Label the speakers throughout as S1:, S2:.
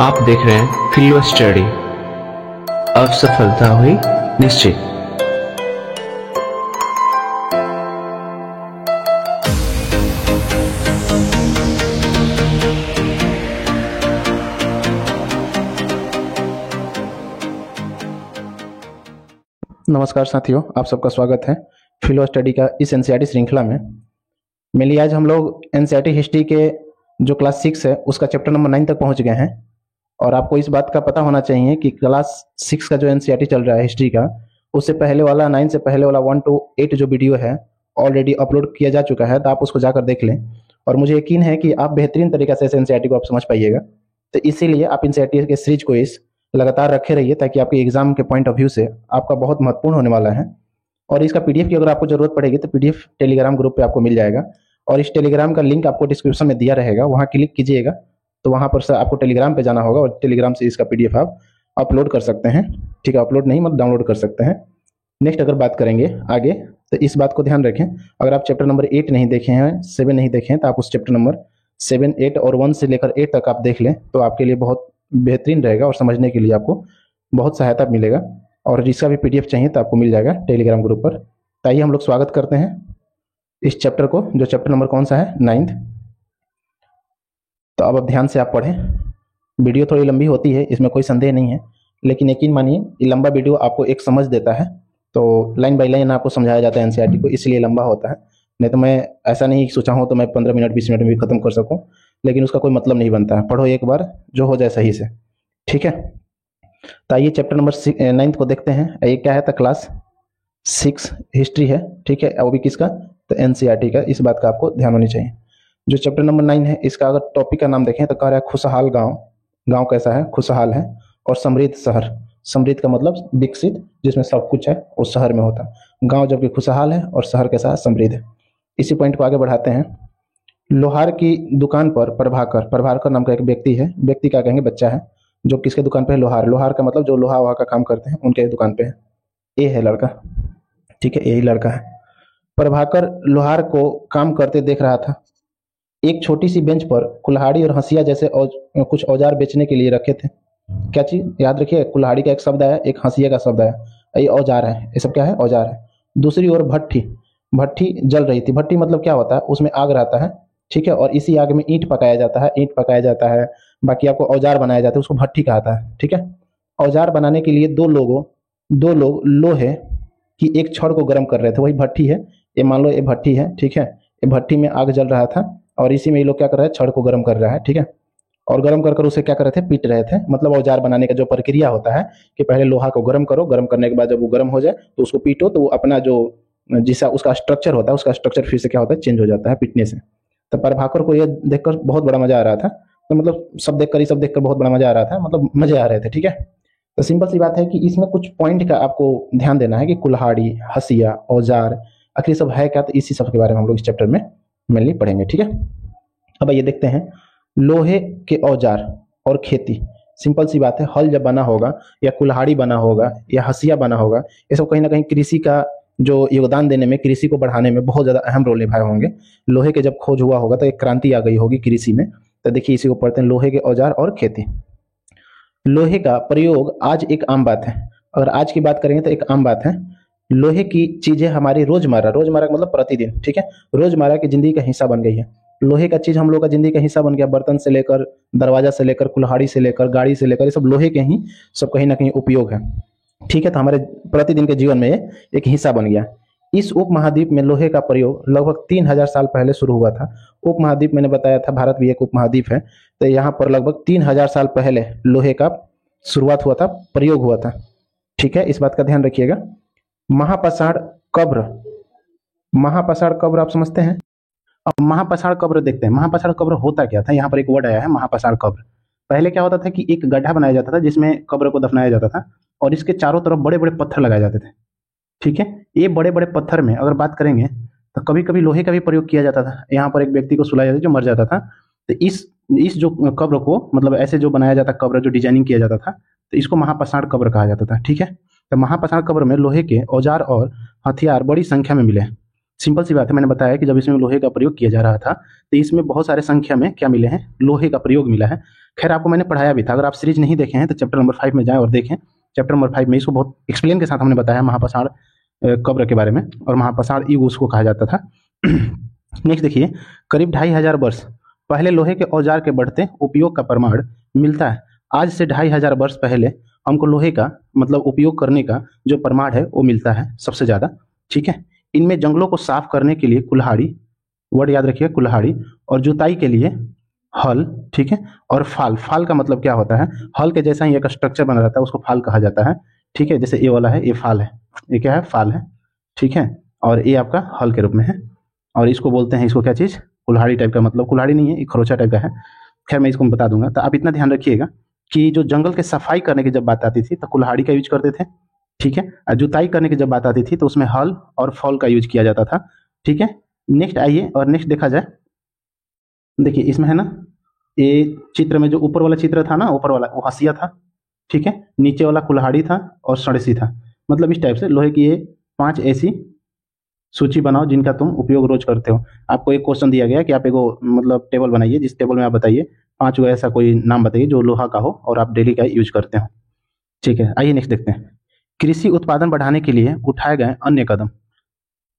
S1: आप देख रहे हैं फिलो स्टडी। अब सफलता हुई निश्चित।
S2: नमस्कार साथियों, आप सबका स्वागत है फिलो स्टडी का इस एनसीईआरटी श्रृंखला में। मेनली आज हम लोग एनसीईआरटी हिस्ट्री के जो क्लास 6 है उसका चैप्टर नंबर 9 तक पहुंच गए हैं। और आपको इस बात का पता होना चाहिए कि क्लास 6 का जो एनसीईआरटी चल रहा है हिस्ट्री का, उससे पहले वाला 9 से पहले वाला 1 to 8 जो वीडियो है ऑलरेडी अपलोड किया जा चुका है, तो आप उसको जाकर देख लें। और मुझे यकीन है कि आप बेहतरीन तरीके से इस एनसीईआरटी को आप समझ पाइएगा। तो इसीलिए आप एनसीईआरटी के सीरीज को इस लगातार रखे रहिए, ताकि आपके एग्जाम के पॉइंट ऑफ व्यू से आपका बहुत महत्वपूर्ण होने वाला है। और इसका पीडीएफ की अगर आपको जरूरत पड़ेगी तो पीडीएफ टेलीग्राम ग्रुप पे आपको मिल जाएगा, और इस टेलीग्राम का लिंक आपको डिस्क्रिप्शन में दिया रहेगा, वहां क्लिक कीजिएगा तो वहां पर से आपको टेलीग्राम पे जाना होगा और टेलीग्राम से इसका पीडीएफ आप अपलोड कर सकते हैं। ठीक है, अपलोड नहीं मतलब डाउनलोड कर सकते हैं। नेक्स्ट अगर बात करेंगे आगे, तो इस बात को ध्यान रखें, अगर आप चैप्टर नंबर 8 नहीं देखे हैं, 7 नहीं देखे हैं, तो आप उस चैप्टर नंबर 7, 8 और 1 से लेकर 8 तक आप देख लें, तो आपके लिए बहुत बेहतरीन रहेगा और समझने के लिए आपको बहुत सहायता मिलेगा। और जिसका भी पीडीएफ चाहिए तो आपको मिल जाएगा टेलीग्राम ग्रुप पर। तो आइए हम लोग स्वागत करते हैं इस चैप्टर को, जो चैप्टर नंबर कौन सा है, 9th। तो अब ध्यान से आप पढ़ें। वीडियो थोड़ी लंबी होती है, इसमें कोई संदेह नहीं है, लेकिन यकीन मानिए ये लंबा वीडियो आपको एक समझ देता है। तो लाइन बाय लाइन आपको समझाया जाता है एनसीईआरटी को, इसलिए लंबा होता है। नहीं तो मैं ऐसा नहीं सोचा हूँ तो मैं 15 मिनट 20 मिनट में भी खत्म कर सकूँ, लेकिन उसका कोई मतलब नहीं बनता है। पढ़ो एक बार, जो हो जाए सही से। ठीक है, तो आइए चैप्टर नंबर 9 को देखते हैं। ये क्या है, तो क्लास 6 हिस्ट्री है। ठीक है, वो भी किसका, तो एनसीईआरटी का। इस बात का आपको ध्यान होनी चाहिए। जो चैप्टर नंबर 9 है, इसका अगर टॉपिक का नाम देखें तो कह रहा है खुशहाल गांव। गांव कैसा है, खुशहाल है। और समृद्ध शहर। समृद्ध का मतलब विकसित, जिसमें सब कुछ है वो शहर में होता है। गांव जबकि खुशहाल है और शहर कैसा है, समृद्ध है। इसी पॉइंट को आगे बढ़ाते हैं। लोहार की दुकान पर प्रभाकर, प्रभाकर नाम का एक व्यक्ति है, व्यक्ति क्या कहेंगे, बच्चा है, जो किसके दुकान पे है, लोहार। लोहार का मतलब जो लोहा वहा का काम करते हैं उनके दुकान पे है। ए है लड़का। ठीक है, यही लड़का है। प्रभाकर लोहार को काम करते देख रहा था। एक छोटी सी बेंच पर कुल्हाड़ी और हंसिया जैसे कुछ औजार बेचने के लिए रखे थे। क्या चीज याद रखिए, कुल्हाड़ी का एक शब्द है, एक हंसिया का शब्द है, ये औजार है। ये सब क्या है, औजार है। दूसरी ओर भट्ठी, भट्ठी जल रही थी। भट्ठी मतलब क्या होता है, उसमें आग रहता है। ठीक है, और इसी आग में ईंट पकाया जाता है, ईंट पकाया जाता है, बाकी आपको औजार बनाया जाता है, उसको भट्ठी कहता है। ठीक है, औजार बनाने के लिए दो लोग लोहे की एक छड़ को गर्म कर रहे थे, वही भट्ठी है। ये मान लो ये भट्ठी है। ठीक है, ये भट्ठी में आग जल रहा था और इसी में ये लोग क्या कर रहे हैं, छड़ को गर्म कर रहा है। ठीक है, और गर्म कर उसे क्या कर रहे थे, पीट रहे थे। मतलब औजार बनाने का जो प्रक्रिया होता है कि पहले लोहा को गर्म करो, गर्म करने के बाद जब वो गर्म हो जाए तो उसको पीटो, तो वो अपना जो जिसा उसका स्ट्रक्चर होता है, उसका स्ट्रक्चर फिर से क्या होता है, चेंज हो जाता है पीटने से। तो प्रभाकर को ये देखकर बहुत बड़ा मजा आ रहा था। तो मतलब सब देखकर बहुत बड़ा मजा आ रहा था, मतलब मजे आ रहे थे। ठीक है, तो सिंपल सी बात है कि इसमें कुछ पॉइंट का आपको ध्यान देना है कि कुल्हाड़ी, हंसिया, औजार, आखिर सब है क्या, तो इसी सब के बारे में हम लोग इस चैप्टर में मेनली पढ़ेंगे। ठीक है, अब ये देखते हैं लोहे के औजार और खेती। सिंपल सी बात है, हल जब बना होगा या कुल्हाड़ी बना होगा या हंसिया बना होगा, ये सब कहीं ना कहीं कृषि का जो योगदान देने में, कृषि को बढ़ाने में बहुत ज्यादा अहम रोल निभाए होंगे। लोहे के जब खोज हुआ होगा तो एक क्रांति आ गई होगी कृषि में। तो देखिए इसी को पढ़ते हैं, लोहे के औजार और खेती। लोहे का प्रयोग आज एक आम बात है। अगर आज की बात करेंगे तो एक आम बात है। लोहे की चीजें हमारी रोजमर्रा का मतलब प्रतिदिन, ठीक है, रोजमर्रा की जिंदगी का हिस्सा बन गई है। लोहे का चीज हम लोग का जिंदगी का हिस्सा बन गया। बर्तन से लेकर, दरवाजा से लेकर, कुल्हाड़ी से लेकर, गाड़ी से लेकर, ये सब लोहे के ही सब कहीं ना कहीं उपयोग है। ठीक है, तो हमारे प्रतिदिन के जीवन में ये एक हिस्सा बन गया। इस उपमहाद्वीप में लोहे का प्रयोग लगभग 3000 साल पहले शुरू हुआ था। उपमहाद्वीप मैंने बताया था, भारत भी एक उपमहाद्वीप है, तो यहाँ पर लगभग 3000 साल पहले लोहे का शुरुआत हुआ था, प्रयोग हुआ था। ठीक है, इस बात का ध्यान रखिएगा। महापाषाण कब्र, महापाषाण कब्र आप समझते हैं। अब महापाषाण कब्र देखते हैं। महापाषाण कब्र होता क्या था, यहाँ पर एक वर्ड आया है महापाषाण कब्र। पहले क्या होता था कि एक गड्ढा बनाया जाता था जिसमें कब्र को दफनाया जाता था, और इसके चारों तरफ बड़े बड़े पत्थर लगाए जाते थे। ठीक है, ये बड़े बड़े पत्थर में अगर बात करेंगे तो कभी कभी लोहे का भी प्रयोग किया जाता था। यहाँ पर एक व्यक्ति को सुलाया जाता जो मर जाता था, तो इस जो कब्र को, मतलब ऐसे जो बनाया जाता कब्र, जो डिजाइनिंग किया जाता था, तो इसको महापाषाण कब्र कहा जाता था। ठीक है, तो महापाषाण कब्र में लोहे के औजार और हथियार बड़ी संख्या में मिले। सिंपल सी बात है, मैंने बताया कि जब इसमें लोहे का प्रयोग किया जा रहा था तो इसमें बहुत सारे संख्या में क्या मिले हैं, लोहे का प्रयोग मिला है। खैर आपको मैंने पढ़ाया भी था, अगर आप सीरीज नहीं देखे हैं तो चैप्टर नंबर 5 में जाएं और देखें। चैप्टर नंबर 5 में इसको बहुत एक्सप्लेन के साथ हमने बताया महापाषाण कब्र के बारे में, और महापाषाण युग उसको कहा जाता था। नेक्स्ट देखिए, करीब 2500 वर्ष पहले लोहे के औजार के बढ़ते उपयोग का प्रमाण मिलता है। आज से 2500 वर्ष पहले हमको लोहे का मतलब उपयोग करने का जो प्रमाण है वो मिलता है सबसे ज़्यादा। ठीक है, इनमें जंगलों को साफ करने के लिए कुल्हाड़ी, वर्ड याद रखिए कुल्हाड़ी, और जुताई के लिए हल, ठीक है, और फाल। फाल का मतलब क्या होता है, हल के जैसा ही एक स्ट्रक्चर बना रहता है उसको फाल कहा जाता है। ठीक है, जैसे ये वाला है ये फाल है, ये क्या है, फाल है। ठीक है, और ये आपका हल के रूप में है, और इसको बोलते हैं, इसको क्या चीज़, कुल्हाड़ी टाइप का, मतलब कुल्हाड़ी नहीं है, ये खरोचा टाइप का है। खैर मैं इसको बता दूंगा, तो आप इतना ध्यान रखिएगा कि जो जंगल के सफाई करने की जब बात आती थी तो कुल्हाड़ी का यूज करते थे। ठीक है, और जुताई करने की जब बात आती थी तो उसमें हल और फॉल का यूज किया जाता था। ठीक है, नेक्स्ट आइए और नेक्स्ट देखा जाए। देखिए इसमें है ना, ये चित्र में जो ऊपर वाला चित्र था ना, ऊपर वाला वो हंसिया था। ठीक है, नीचे वाला कुल्हाड़ी था और सड़सी था। मतलब इस टाइप से लोहे की ये 5 ऐसी सूची बनाओ जिनका तुम उपयोग रोज करते हो। आपको एक क्वेश्चन दिया गया कि आप एगो मतलब टेबल बनाइए, जिस टेबल में आप बताइए 5 गो ऐसा कोई नाम बताइए जो लोहा का हो और आप डेली का यूज करते हो। ठीक है, आइए नेक्स्ट देखते हैं। कृषि उत्पादन बढ़ाने के लिए उठाए गए अन्य कदम,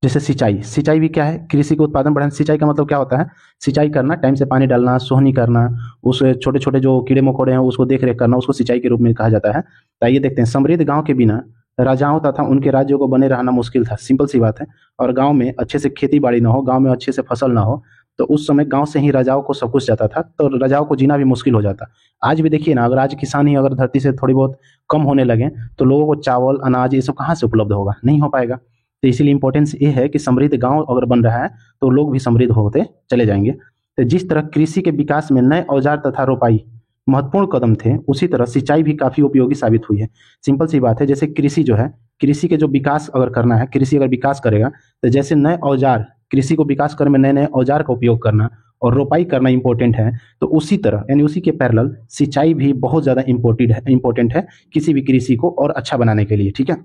S2: जैसे सिंचाई। सिंचाई भी क्या है, कृषि के उत्पादन बढ़ाने। सिंचाई का मतलब क्या होता है, सिंचाई करना, टाइम से पानी डालना, सोहनी करना, उस छोटे छोटे जो कीड़े मकोड़े हैं उसको देख रेख करना, उसको सिंचाई के रूप में कहा जाता है। तो आइए देखते हैं, समृद्ध गांव के बिना राजाओं तथा उनके राज्यों को बने रहना मुश्किल था। सिंपल सी बात है, और गांव में अच्छे से खेती बाड़ी ना हो, गांव में अच्छे से फसल ना हो, तो उस समय गांव से ही राजाओं को सब कुछ जाता था, तो राजाओं को जीना भी मुश्किल हो जाता। आज भी देखिए ना, अगर आज किसान ही अगर धरती से थोड़ी बहुत कम होने लगे तो लोगों को चावल अनाज ये सब कहाँ से उपलब्ध होगा, नहीं हो पाएगा। तो इसीलिए इंपॉर्टेंस ये है कि समृद्ध गांव अगर बन रहा है तो लोग भी समृद्ध होते चले जाएंगे। तो जिस तरह कृषि के विकास में नए औजार तथा रोपाई महत्वपूर्ण कदम थे, उसी तरह सिंचाई भी काफी उपयोगी साबित हुई है। सिंपल सी बात है, जैसे कृषि जो है, कृषि के जो विकास अगर करना है, कृषि अगर विकास करेगा तो जैसे नए औजार, कृषि को विकास करने में नए नए औजार का उपयोग करना और रोपाई करना इंपॉर्टेंट है, तो उसी तरह यानी उसी के पैरेलल सिंचाई भी बहुत ज्यादा इंपॉर्टेंट है किसी भी कृषि को और अच्छा बनाने के लिए। ठीक है,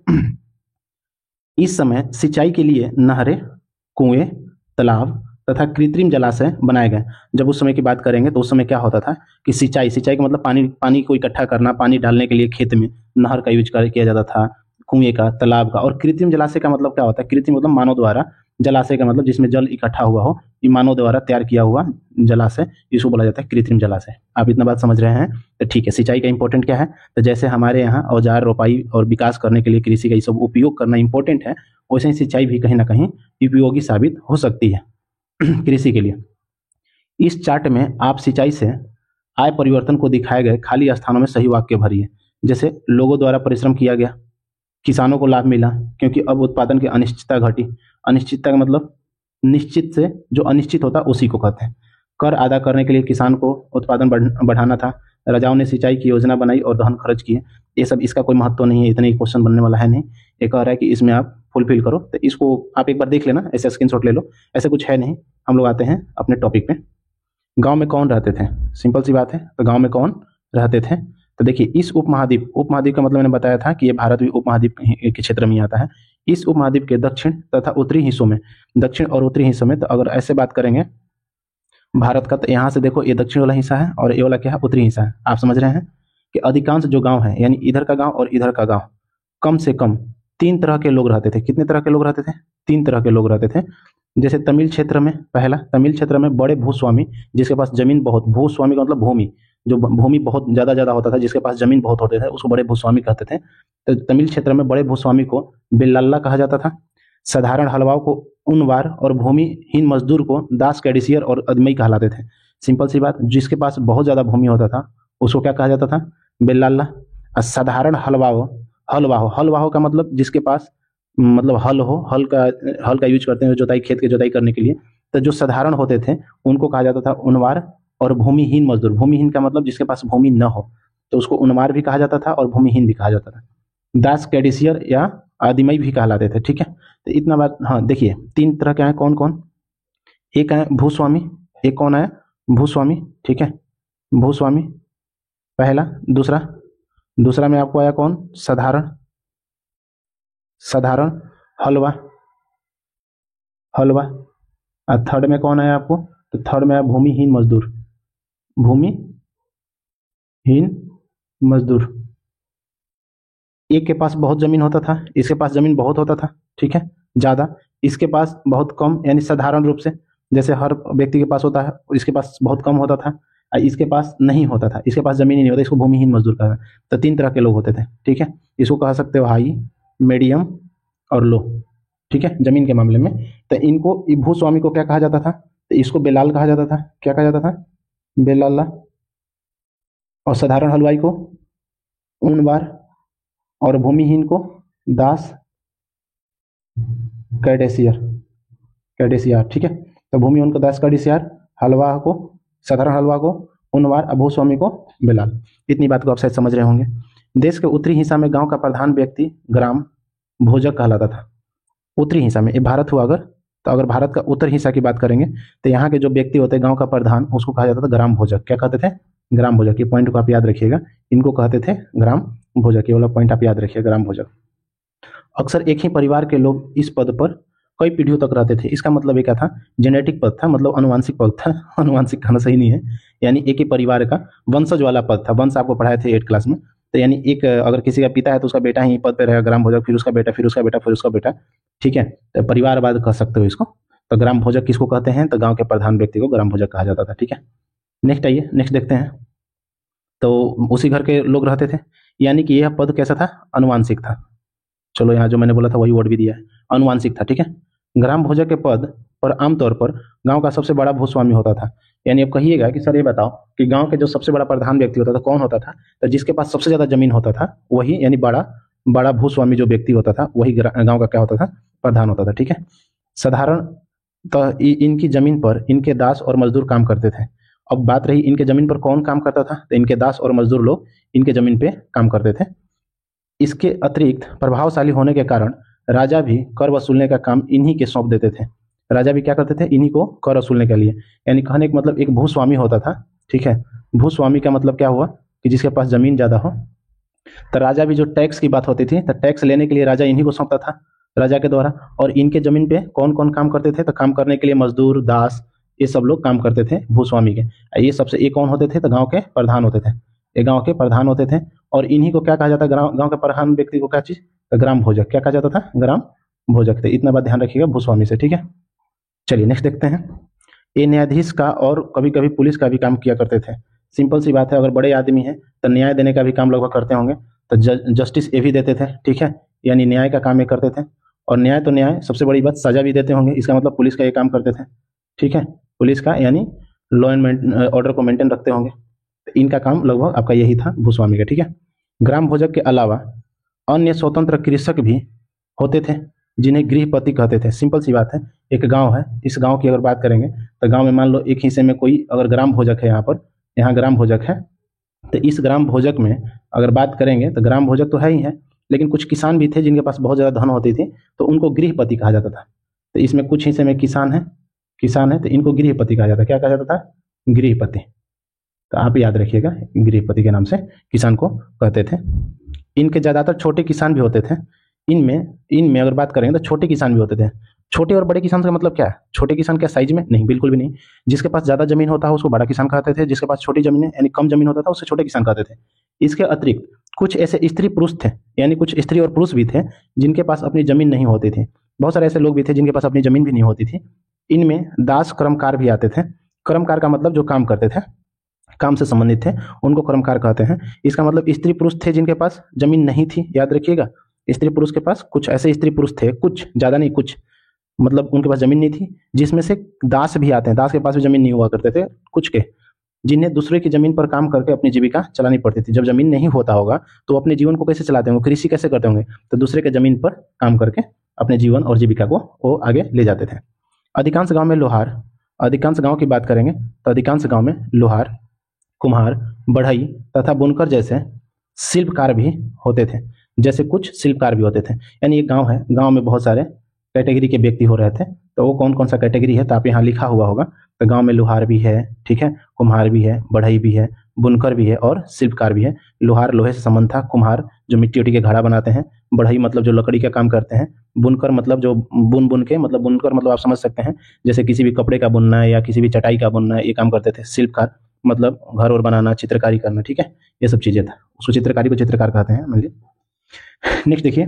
S2: इस समय सिंचाई के लिए नहरें, कुएं, तालाब तथा कृत्रिम जलाशय बनाए गए। जब उस समय की बात करेंगे तो उस समय क्या होता था कि सिंचाई का मतलब पानी को इकट्ठा करना, पानी डालने के लिए खेत में नहर का यूज किया जाता था, कुएं का, तालाब का। और कृत्रिम जलाशय का मतलब क्या होता है, कृत्रिम मतलब मानव द्वारा, जलाशय का मतलब जिसमें जल इकट्ठा हुआ हो, ये मानव द्वारा तैयार किया हुआ जलाशय, इसको बोला जाता है कृत्रिम जलाशय। आप इतना बात समझ रहे हैं, तो ठीक है। सिंचाई का इंपॉर्टेंट क्या है, तो जैसे हमारे यहाँ औजार, रोपाई और विकास करने के लिए कृषि का ये सब उपयोग करना इंपॉर्टेंट है, वैसे ही सिंचाई भी कहीं ना कहीं उपयोगी साबित हो सकती है कृषि के लिए। इस चार्ट में आप सिंचाई से आय परिवर्तन को दिखाए गए खाली स्थानों में सही वाक्य भरिए। जैसे लोगों द्वारा परिश्रम किया गया, किसानों को लाभ मिला क्योंकि अब उत्पादन की अनिश्चितता घटी। अनिश्चितता का मतलब निश्चित से जो अनिश्चित होता है उसी को कहते हैं। कर अदा करने के लिए किसान को उत्पादन बढ़ाना था। राजाओं ने सिंचाई की योजना बनाई और धन खर्च किए। ये सब इसका कोई महत्व नहीं है, इतने क्वेश्चन बनने वाला है नहीं। ये कह रहा है कि इसमें आप फुलफिल करो, तो इसको आप एक बार देख लेना, ऐसे स्क्रीनशॉट ले लो। ऐसे कुछ है नहीं। हम लोग आते हैं अपने टॉपिक पे। गांव में कौन रहते थे, सिंपल सी बात है, तो गांव में कौन रहते थे, तो देखिए इस उपमहाद्वीप, उपमहाद्वीप का मतलब मैंने बताया था कि ये भारत भी उपमहाद्वीप के क्षेत्र में आता है। इस उपमहाद्वीप के दक्षिण तथा उत्तरी हिस्सों में, दक्षिण और उत्तरी हिस्सों में, तो अगर ऐसे बात करेंगे भारत का, तो यहाँ से देखो ये दक्षिण वाला हिस्सा है और ये वाला क्या है, उत्तरी हिस्सा है। आप समझ रहे हैं कि अधिकांश जो गांव है, यानी इधर का गांव और इधर का गांव, कम से कम 3 तरह के लोग रहते थे। कितने तरह के लोग रहते थे, 3 तरह के लोग रहते थे। जैसे तमिल क्षेत्र में, पहला तमिल क्षेत्र में बड़े भूस्वामी, जिसके पास जमीन बहुत, भूस्वामी का मतलब भूमि, जो भूमि बहुत ज्यादा होता था, जिसके पास जमीन बहुत होते थे, उसको बड़े भूस्वामी कहते थे। तो तमिल क्षेत्र में बड़े भूस्वामी को बिल्लाला कहा जाता था। साधारण हलवाओं को उनवार और भूमिहीन मजदूर को दास कैडिसियर और अदमई कहलाते थे। सिंपल सी बात, जिसके पास बहुत ज्यादा भूमि होता था उसको क्या कहा जाता था, बिल्लाला। और साधारण हलवाहो का मतलब जिसके पास मतलब हल हो, हल का यूज करते हैं जोताई, खेत की जोताई करने के लिए। तो जो साधारण होते थे उनको कहा जाता था उनवार। और भूमिहीन मजदूर, भूमिहीन का मतलब जिसके पास भूमि न हो, तो उसको उनवार भी कहा जाता था और भूमिहीन भी कहा जाता था। दास कैडिसियर या आदिमई भी कहलाते थे। ठीक है, तो इतना बात। हाँ देखिए 3 तरह के हैं, कौन कौन, एक है भूस्वामी, एक कौन है, भूस्वामी। ठीक है, भूस्वामी पहला। दूसरा में आपको आया कौन, साधारण हलवा, हलवा। और थर्ड में कौन आया आपको? तो थर्ड में आया भूमिहीन मजदूर। भूमिहीन मजदूर। एक के पास बहुत जमीन होता था, इसके पास जमीन बहुत होता था, ठीक है, ज्यादा। इसके पास बहुत कम, यानी साधारण रूप से जैसे हर व्यक्ति के पास होता है, इसके पास बहुत कम होता था। और इसके पास नहीं होता था, इसके पास जमीन ही नहीं होता, इसको भूमिहीन मजदूर कहा था। तो तीन तरह के लोग होते थे, ठीक है। इसको कह सकते हो हाई, मीडियम और लो, ठीक है, जमीन के मामले में। तो इनको भूस्वामी को क्या कहा जाता था? तो इसको बेलाल कहा जाता था। क्या कहा जाता था? बेलाला। और साधारण हलवाई को ऊनवार, और भूमिहीन को दास कैडेसियर। कैडेसियर, ठीक है। तो भूमिहीन को दास कैडेसियर, हलवा को, साधारण हलवा को ऊनवार, और भूस्वामी को बेलाल। इतनी बात को आप शायद समझ रहे होंगे। देश के उत्तरी हिस्सा में गांव का प्रधान व्यक्ति ग्राम भोजक कहलाता था। उत्तरी हिस्सा में, ये भारत हुआ अगर, तो अगर भारत का उत्तर हिस्सा की बात करेंगे तो यहाँ के जो व्यक्ति होते हैं गांव का प्रधान, उसको कहा जाता था ग्राम भोजक। क्या कहते थे? ग्राम भोजक। ये पॉइंट को आप याद रखिएगा, इनको कहते थे ग्राम भोजक। ये वाला पॉइंट आप याद रखिए, ग्राम भोजक। अक्सर एक ही परिवार के लोग इस पद पर कई पीढ़ियों तक रहते थे। इसका मतलब ये क्या था? जेनेटिक पद था, मतलब अनुवांशिक पद था। अनुवांशिक कहना सही नहीं है, यानी एक ही परिवार का वंशज वाला पद था। वंश आपको पढ़ाए थे 8 क्लास में। तो यानी एक अगर किसी का पिता है तो उसका बेटा ही पद पे रहेगा ग्राम भोजक, फिर उसका बेटा, फिर उसका बेटा, फिर उसका बेटा, ठीक है। तो परिवारवाद कह सकते हो इसको। तो ग्राम भोजक किसको कहते हैं? तो गांव के प्रधान व्यक्ति को ग्राम भोजक कहा जाता था, ठीक है। नेक्स्ट आइए, नेक्स्ट देखते हैं। तो उसी घर के लोग रहते थे, यानी कि यह पद कैसा था? अनुवांशिक था। चलो यहाँ जो मैंने बोला था वही वर्ड भी दिया है, अनुवांशिक था, ठीक है। ग्राम भोजक के पद पर आमतौर पर गांव का सबसे बड़ा भूस्वामी होता था। यानी अब कहिएगा कि सर ये बताओ कि गांव के जो सबसे बड़ा प्रधान व्यक्ति होता था कौन होता था? तो जिसके पास सबसे ज्यादा जमीन होता था वही, यानी बड़ा बड़ा भूस्वामी जो व्यक्ति होता था वही गांव का क्या होता था? प्रधान होता था, ठीक है। साधारण तो इनकी जमीन पर इनके दास और मजदूर काम करते थे। अब बात रही इनके जमीन पर कौन काम करता था? तो इनके दास और मजदूर लोग इनके जमीन पे काम करते थे। इसके अतिरिक्त प्रभावशाली होने के कारण राजा भी कर वसूलने का काम इन्हीं के सौंप देते थे। राजा भी क्या करते थे? इन्हीं को कर वसूलने के लिए। यानी कहने का मतलब एक भूस्वामी होता था, ठीक है। भूस्वामी का मतलब क्या हुआ? कि जिसके पास जमीन ज्यादा हो। तो राजा भी जो टैक्स की बात होती थी, तो टैक्स लेने के लिए राजा इन्हीं को सौंपता था राजा के द्वारा। और इनके जमीन पे कौन कौन काम करते थे? तो काम करने के लिए मजदूर, दास, ये सब लोग काम करते थे भूस्वामी के। ये सबसे ये कौन होते थे? तो गांव के प्रधान होते थे। ये गांव के प्रधान होते थे। और इन्हीं को क्या कहा जाता? गांव के प्रधान व्यक्ति को क्या चीज? तो ग्राम भोजक। क्या कहा जाता था? ग्राम भोजक थे। इतना बात ध्यान रखिएगा भूस्वामी से, ठीक है। चलिए नेक्स्ट देखते हैं। ये न्यायाधीश का और कभी कभी पुलिस का भी काम किया करते थे। सिंपल सी बात है, अगर बड़े आदमी है तो न्याय देने का भी काम लगभग करते होंगे। तो जस्टिस ये भी देते थे, ठीक है, यानी न्याय का काम ये करते थे। और न्याय तो न्याय, सबसे बड़ी बात सजा भी देते होंगे। इसका मतलब पुलिस का ये काम करते थे, ठीक है। पुलिस का यानी लॉ एंड ऑर्डर को मेंटेन रखते होंगे। तो इनका काम लगभग आपका यही था भूस्वामी का, ठीक है। ग्राम भोजक के अलावा अन्य स्वतंत्र कृषक भी होते थे जिन्हें गृहपति कहते थे। सिंपल सी बात है, एक गांव है, इस गांव की अगर बात करेंगे तो गांव में मान लो एक हिस्से में कोई अगर ग्राम भोजक है, यहाँ ग्राम भोजक है, तो इस ग्राम भोजक में अगर बात करेंगे तो ग्राम भोजक तो है ही है, लेकिन कुछ किसान भी थे जिनके पास बहुत ज़्यादा धन होती थी, तो उनको गृहपति कहा जाता था। तो इसमें कुछ हिस्से में किसान है तो इनको गृहपति कहा जाता। क्या कहा जाता था? गृहपति। तो आप याद रखिएगा, गृहपति के नाम से किसान को कहते थे। इनके ज़्यादातर छोटे किसान भी होते थे। इनमें अगर बात करेंगे तो छोटे किसान भी होते थे। छोटे और बड़े किसान का मतलब क्या है? छोटे किसान क्या साइज में? नहीं, बिल्कुल भी नहीं। जिसके पास ज्यादा जमीन होता है उसको बड़ा किसान कहते थे, जिसके पास छोटी जमीन है यानी कम जमीन होता था उससे छोटे किसान कहते थे। इसके अतिरिक्त कुछ ऐसे स्त्री पुरुष थे, यानी कुछ स्त्री और पुरुष भी थे जिनके पास अपनी जमीन नहीं होती थी। बहुत सारे ऐसे लोग भी थे जिनके पास अपनी जमीन भी नहीं होती थी। इनमें दास कर्मकार भी आते थे। कर्मकार का मतलब जो काम करते थे, काम से संबंधित थे, उनको कर्मकार कहते हैं। इसका मतलब स्त्री पुरुष थे जिनके पास जमीन नहीं थी, याद रखिएगा। स्त्री पुरुष के पास कुछ ऐसे स्त्री पुरुष थे, कुछ ज्यादा नहीं, कुछ मतलब उनके पास जमीन नहीं थी, जिसमें से दास भी आते हैं। दास के पास भी जमीन नहीं हुआ करते थे कुछ के, जिन्हें दूसरे की जमीन पर काम करके अपनी जीविका चलानी पड़ती थी। जब जमीन नहीं होता होगा तो अपने जीवन को कैसे चलाते होंगे? कृषि कैसे करते होंगे? तो दूसरे के जमीन पर काम करके अपने जीवन और जीविका को वो आगे ले जाते थे। अधिकांश गांव में लोहार, अधिकांश गांव की बात करेंगे तो अधिकांश गांव में लोहार, कुम्हार, बढ़ई तथा बुनकर जैसे शिल्पकार भी होते थे। जैसे कुछ शिल्पकार भी होते थे। यानी एक गांव है, गांव में बहुत सारे कैटेगरी के व्यक्ति हो रहे थे। तो वो कौन कौन सा कैटेगरी है तो आप यहाँ लिखा हुआ होगा। तो गांव में लोहार भी है, ठीक है, कुम्हार भी है, बढ़ई भी है, बुनकर भी है और शिल्पकार भी है। लोहार लोहे से संबंध था, कुम्हार जो मिट्टी उट्टी के घड़ा बनाते हैं, बढ़ई मतलब जो लकड़ी का काम करते हैं, बुनकर मतलब जो बुन के मतलब बुनकर मतलब आप समझ सकते हैं जैसे किसी भी कपड़े का बुनना है या किसी भी चटाई का बुनना है, ये काम करते थे। शिल्पकार मतलब घर और बनाना, चित्रकारी करना, ठीक है, ये सब चीज़ें था। उसको चित्रकारी को चित्रकार कहते हैं, मान लीजिए। नेक्स्ट देखिए,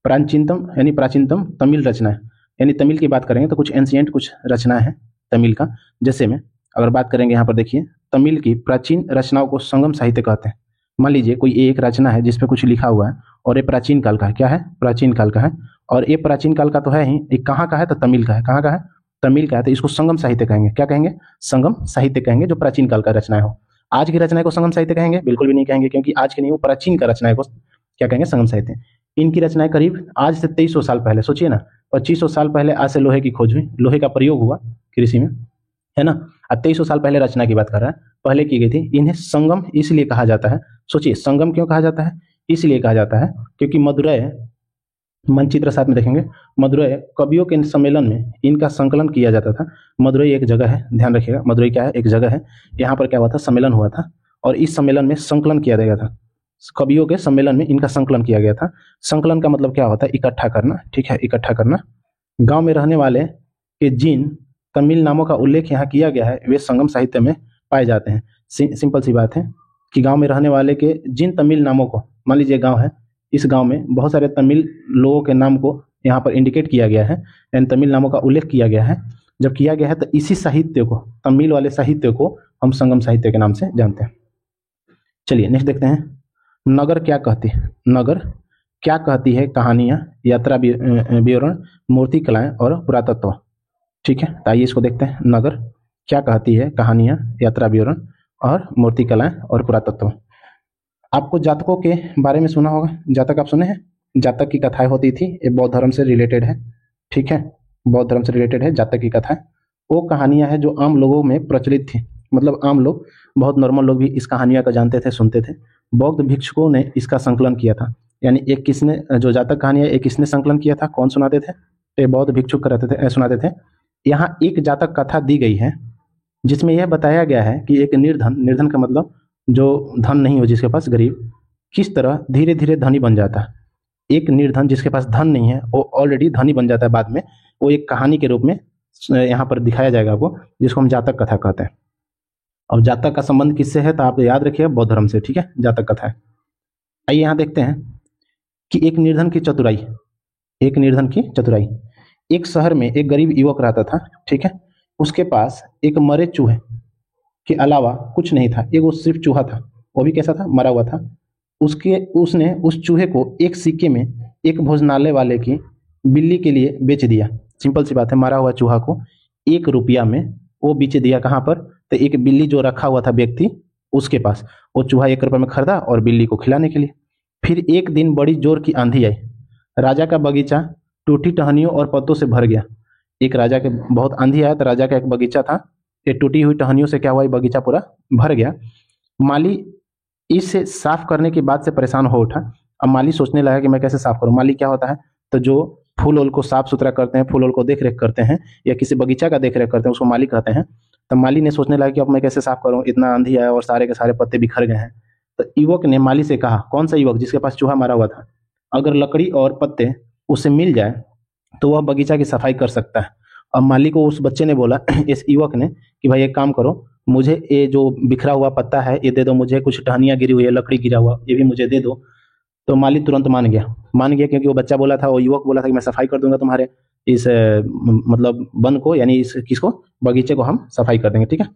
S2: प्राचीनतम यानी प्राचीनतम तमिल रचना है, यानी तमिल की बात करेंगे तो कुछ एंशियंट कुछ रचना है तमिल का। जैसे में अगर बात करेंगे यहाँ पर देखिए, तमिल की प्राचीन रचनाओं को संगम साहित्य कहते हैं। मान लीजिए कोई एक रचना है जिस पे कुछ लिखा हुआ है और ये प्राचीन काल का है, क्या है, प्राचीन काल का है, और ये प्राचीन काल का तो है ही, ये कहाँ का है, तो तमिल का है। कहाँ का है, तमिल का है, तो इसको संगम साहित्य कहेंगे। क्या कहेंगे, संगम साहित्य कहेंगे, जो प्राचीन काल का रचना हो। आज की रचना को संगम साहित्य कहेंगे, बिल्कुल भी नहीं कहेंगे, क्योंकि आज की नहीं, वो प्राचीन का रचना को क्या कहेंगे, संगम साहित्य। इनकी रचनाएं करीब आज से 2300 साल पहले, सोचिए ना, 2500 साल पहले आज से लोहे की खोज हुई, लोहे का प्रयोग हुआ कृषि में, है ना। 2300 साल पहले रचना की बात कर रहा है, पहले की गई थी। इन्हें संगम इसलिए कहा जाता है, सोचिए संगम क्यों कहा जाता है, इसलिए कहा जाता है क्योंकि मदुरै, मानचित्र साथ में देखेंगे, मदुरै कवियों के सम्मेलन में इनका संकलन किया जाता था। मदुरै एक जगह है, ध्यान रखिएगा, मदुरै क्या है, एक जगह है। यहाँ पर क्या हुआ था, सम्मेलन हुआ था, और इस सम्मेलन में संकलन किया गया था। कवियों के सम्मेलन में इनका संकलन किया गया था। संकलन का मतलब क्या होता है, इकट्ठा करना, ठीक है, इकट्ठा करना। गांव में रहने वाले के जिन तमिल नामों का उल्लेख यहाँ किया गया है वे संगम साहित्य में पाए जाते हैं। सिंपल सी बात है कि गांव में रहने वाले के जिन तमिल नामों को, मान लीजिए गांव है, इस गांव में बहुत सारे तमिल लोगों के नाम को यहाँ पर इंडिकेट किया गया है, यानी तमिल नामों का उल्लेख किया गया है। जब किया गया है तो इसी साहित्य को, तमिल वाले साहित्य को हम संगम साहित्य के नाम से जानते हैं। चलिए नेक्स्ट देखते हैं, नगर क्या कहती है, नगर क्या कहती है, कहानियाँ, यात्रा विवरण, मूर्ति कलाएं और पुरातत्व, ठीक है। तो आइए इसको देखते हैं, नगर क्या कहती है, कहानियाँ, यात्रा विवरण और मूर्ति कलाएं और पुरातत्व। आपको जातकों के बारे में सुना होगा, जातक आप सुने हैं, जातक की कथाएं होती थी, ये बौद्ध धर्म से रिलेटेड है, ठीक है, बौद्ध धर्म से रिलेटेड है जातक की कथाएं। वो कहानियां हैं जो आम लोगों में प्रचलित थी, मतलब आम लोग, बहुत नॉर्मल लोग भी इस कहानियां को जानते थे, सुनते थे। बौद्ध भिक्षुकों ने इसका संकलन किया था, यानी एक किसने, जो जातक कहानियां एक किसने संकलन किया था, कौन सुनाते थे, ये बौद्ध भिक्षुक रहते थे, सुनाते थे। यहाँ एक जातक कथा दी गई है जिसमें यह बताया गया है कि एक निर्धन, निर्धन का मतलब जो धन नहीं हो, जिसके पास, गरीब, किस तरह धीरे धीरे धनी बन जाता है। एक निर्धन जिसके पास धन नहीं है वो ऑलरेडी धनी बन जाता है बाद में, वो एक कहानी के रूप में यहाँ पर दिखाया जाएगा आपको, जिसको हम जातक कथा कहते हैं। अब जातक का संबंध किससे है तो आप याद रखिए, बौद्ध धर्म से, ठीक है, जातक कथा है। आइए यहाँ देखते हैं कि एक निर्धन की चतुराई, एक निर्धन की चतुराई। एक शहर में एक गरीब युवक रहता था, ठीक है, उसके पास एक मरे चूहे के अलावा कुछ नहीं था, एक वो सिर्फ चूहा था, वो भी कैसा था, मरा हुआ था। उसने उस चूहे को एक सिक्के में एक भोजनालय वाले की बिल्ली के लिए बेच दिया। सिंपल सी बात है, मरा हुआ चूहा को 1 रुपया में वो बेच दिया, कहाँ पर, तो एक बिल्ली जो रखा हुआ था व्यक्ति, उसके पास वो चूहा 1 रुपये में खरीदा और बिल्ली को खिलाने के लिए। फिर एक दिन बड़ी जोर की आंधी आई, राजा का बगीचा टूटी टहनियों और पत्तों से भर गया। एक राजा के, बहुत आंधी आया तो राजा का एक बगीचा था, ये टूटी हुई टहनियों से क्या हुआ, बगीचा पूरा भर गया। माली इसे साफ करने की बात से परेशान हो उठा। अब माली सोचने लगा कि मैं कैसे साफ करूं। माली क्या होता है, तो जो फूल उल को साफ सुथरा करते हैं, फूल उल को देख रेख करते हैं, या किसी बगीचा का देख रेख करते हैं, उसको माली कहते हैं। तो माली ने सोचने लगा कि अब मैं कैसे साफ करूं, इतना आंधी आया और सारे के सारे पत्ते बिखर गए हैं। तो युवक ने माली से कहा, कौन सा युवक, जिसके पास चूहा मारा हुआ था, अगर लकड़ी और पत्ते उसे मिल जाए तो वह बगीचा की सफाई कर सकता है। अब माली को उस बच्चे ने बोला, इस युवक ने, कि भाई एक काम करो, मुझे ये जो बिखरा हुआ पत्ता है ये दे दो, मुझे कुछ टहनियाँ गिरी हुई है, लकड़ी गिरा हुआ, ये भी मुझे दे दो। तो माली तुरंत मान गया क्योंकि वो बच्चा बोला था, वो युवक बोला था कि मैं सफाई कर दूंगा तुम्हारे इस मतलब वन को, यानी इस किसको, बगीचे को हम सफाई कर देंगे, ठीक है।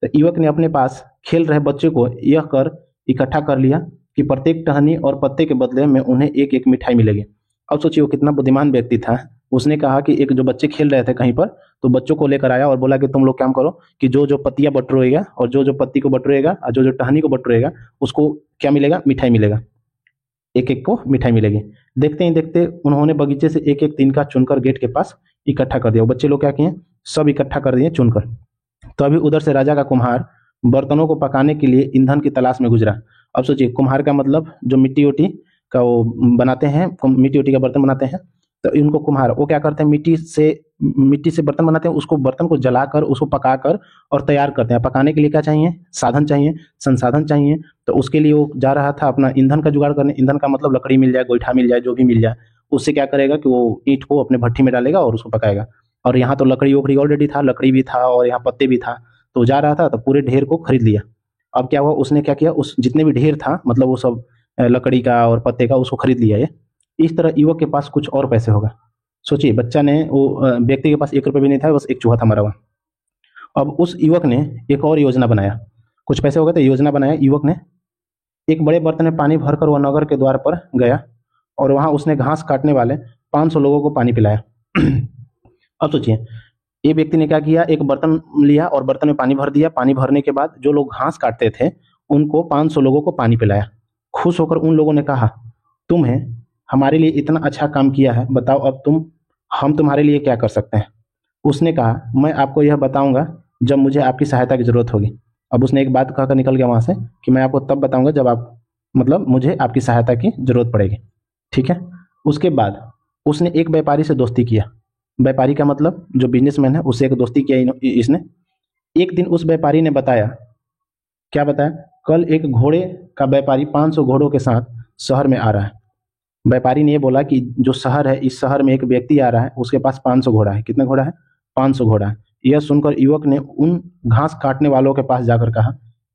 S2: तो युवक ने अपने पास खेल रहे बच्चे को यह कर इकट्ठा कर लिया कि प्रत्येक टहनी और पत्ते के बदले में उन्हें एक एक मिठाई मिलेगी। अब सोचिए वो कितना बुद्धिमान व्यक्ति था। उसने कहा कि एक जो बच्चे खेल रहे थे कहीं पर, तो बच्चों को लेकर आया और बोला कि तुम लोग काम करो कि जो जो पत्तियां बटोरेगा और जो जो पत्ती को बटोरेगा और जो जो टहनी को बटोरेगा उसको क्या मिलेगा, मिठाई मिलेगा, एक एक को मिठाई मिलेगी। देखते ही देखते उन्होंने बगीचे से एक एक तिनका चुनकर गेट के पास इकट्ठा कर दिया। बच्चे लोग क्या किए, सब इकट्ठा कर दिए चुनकर। तो अभी उधर से राजा का कुम्हार बर्तनों को पकाने के लिए ईंधन की तलाश में गुजरा। अब सोचिए, कुम्हार का मतलब जो मिट्टी उट्टी का वो बनाते हैं, मिट्टी उट्टी का बर्तन बनाते हैं, तो इनको कुम्हार वो क्या करते हैं, मिट्टी से बर्तन बनाते हैं, उसको बर्तन को जलाकर उसको पकाकर और तैयार करते हैं। पकाने के लिए क्या चाहिए, साधन चाहिए, संसाधन चाहिए। तो उसके लिए वो जा रहा था अपना ईंधन का जुगाड़ करने। ईंधन का मतलब लकड़ी मिल जाए, गोईठा मिल जाए, जो भी मिल जाए, उससे क्या करेगा कि वो ईंट को अपने भट्ठी में डालेगा और उसको पकाएगा। और यहाँ तो लकड़ी वकड़ी ऑलरेडी था, लकड़ी भी था और यहाँ पत्ते भी था, तो जा रहा था तो पूरे ढेर को खरीद लिया। अब क्या हुआ, उसने क्या किया, उस जितने भी ढेर था मतलब वो सब लकड़ी का और पत्ते का उसको खरीद लिया ये। इस तरह युवक के पास कुछ और पैसे होगा। सोचिए, बच्चा ने वो व्यक्ति के पास 1 रुपये भी नहीं था, बस एक चूहा था मरा हुआ। अब उस युवक ने एक और योजना बनाया। कुछ पैसे हो गए तो योजना बनाया युवक ने। एक बड़े बर्तन में पानी भरकर वह नगर के द्वार पर गया और वहां उसने घास काटने वाले 500 लोगों को पानी पिलाया। अब सोचिए, ये व्यक्ति ने क्या किया, एक बर्तन लिया और बर्तन में पानी भर दिया। पानी भरने के बाद जो लोग घास काटते थे उनको 500 लोगों को पानी पिलाया। खुश होकर उन लोगों ने कहा, तुम्हें हमारे लिए इतना अच्छा काम किया है, बताओ अब हम तुम्हारे लिए क्या कर सकते हैं। उसने कहा, मैं आपको यह बताऊंगा जब मुझे आपकी सहायता की जरूरत होगी। अब उसने एक बात कहकर निकल गया वहां से कि मैं आपको तब बताऊंगा जब आप मतलब मुझे आपकी सहायता की जरूरत पड़ेगी। ठीक है। उसके बाद उसने एक व्यापारी से दोस्ती किया। व्यापारी का मतलब जो बिजनेसमैन है, उससे एक दोस्ती किया इसने। एक दिन उस व्यापारी ने बताया, क्या बताया, कल एक घोड़े का व्यापारी 500 घोड़ों के साथ शहर में आ रहा है। व्यापारी ने ये बोला कि जो शहर है, इस शहर में एक व्यक्ति आ रहा है, उसके पास 500 घोड़ा है। कितने घोड़ा है, 500 घोड़ा है। यह सुनकर युवक ने उन घास काटने वालों के पास जाकर कहा,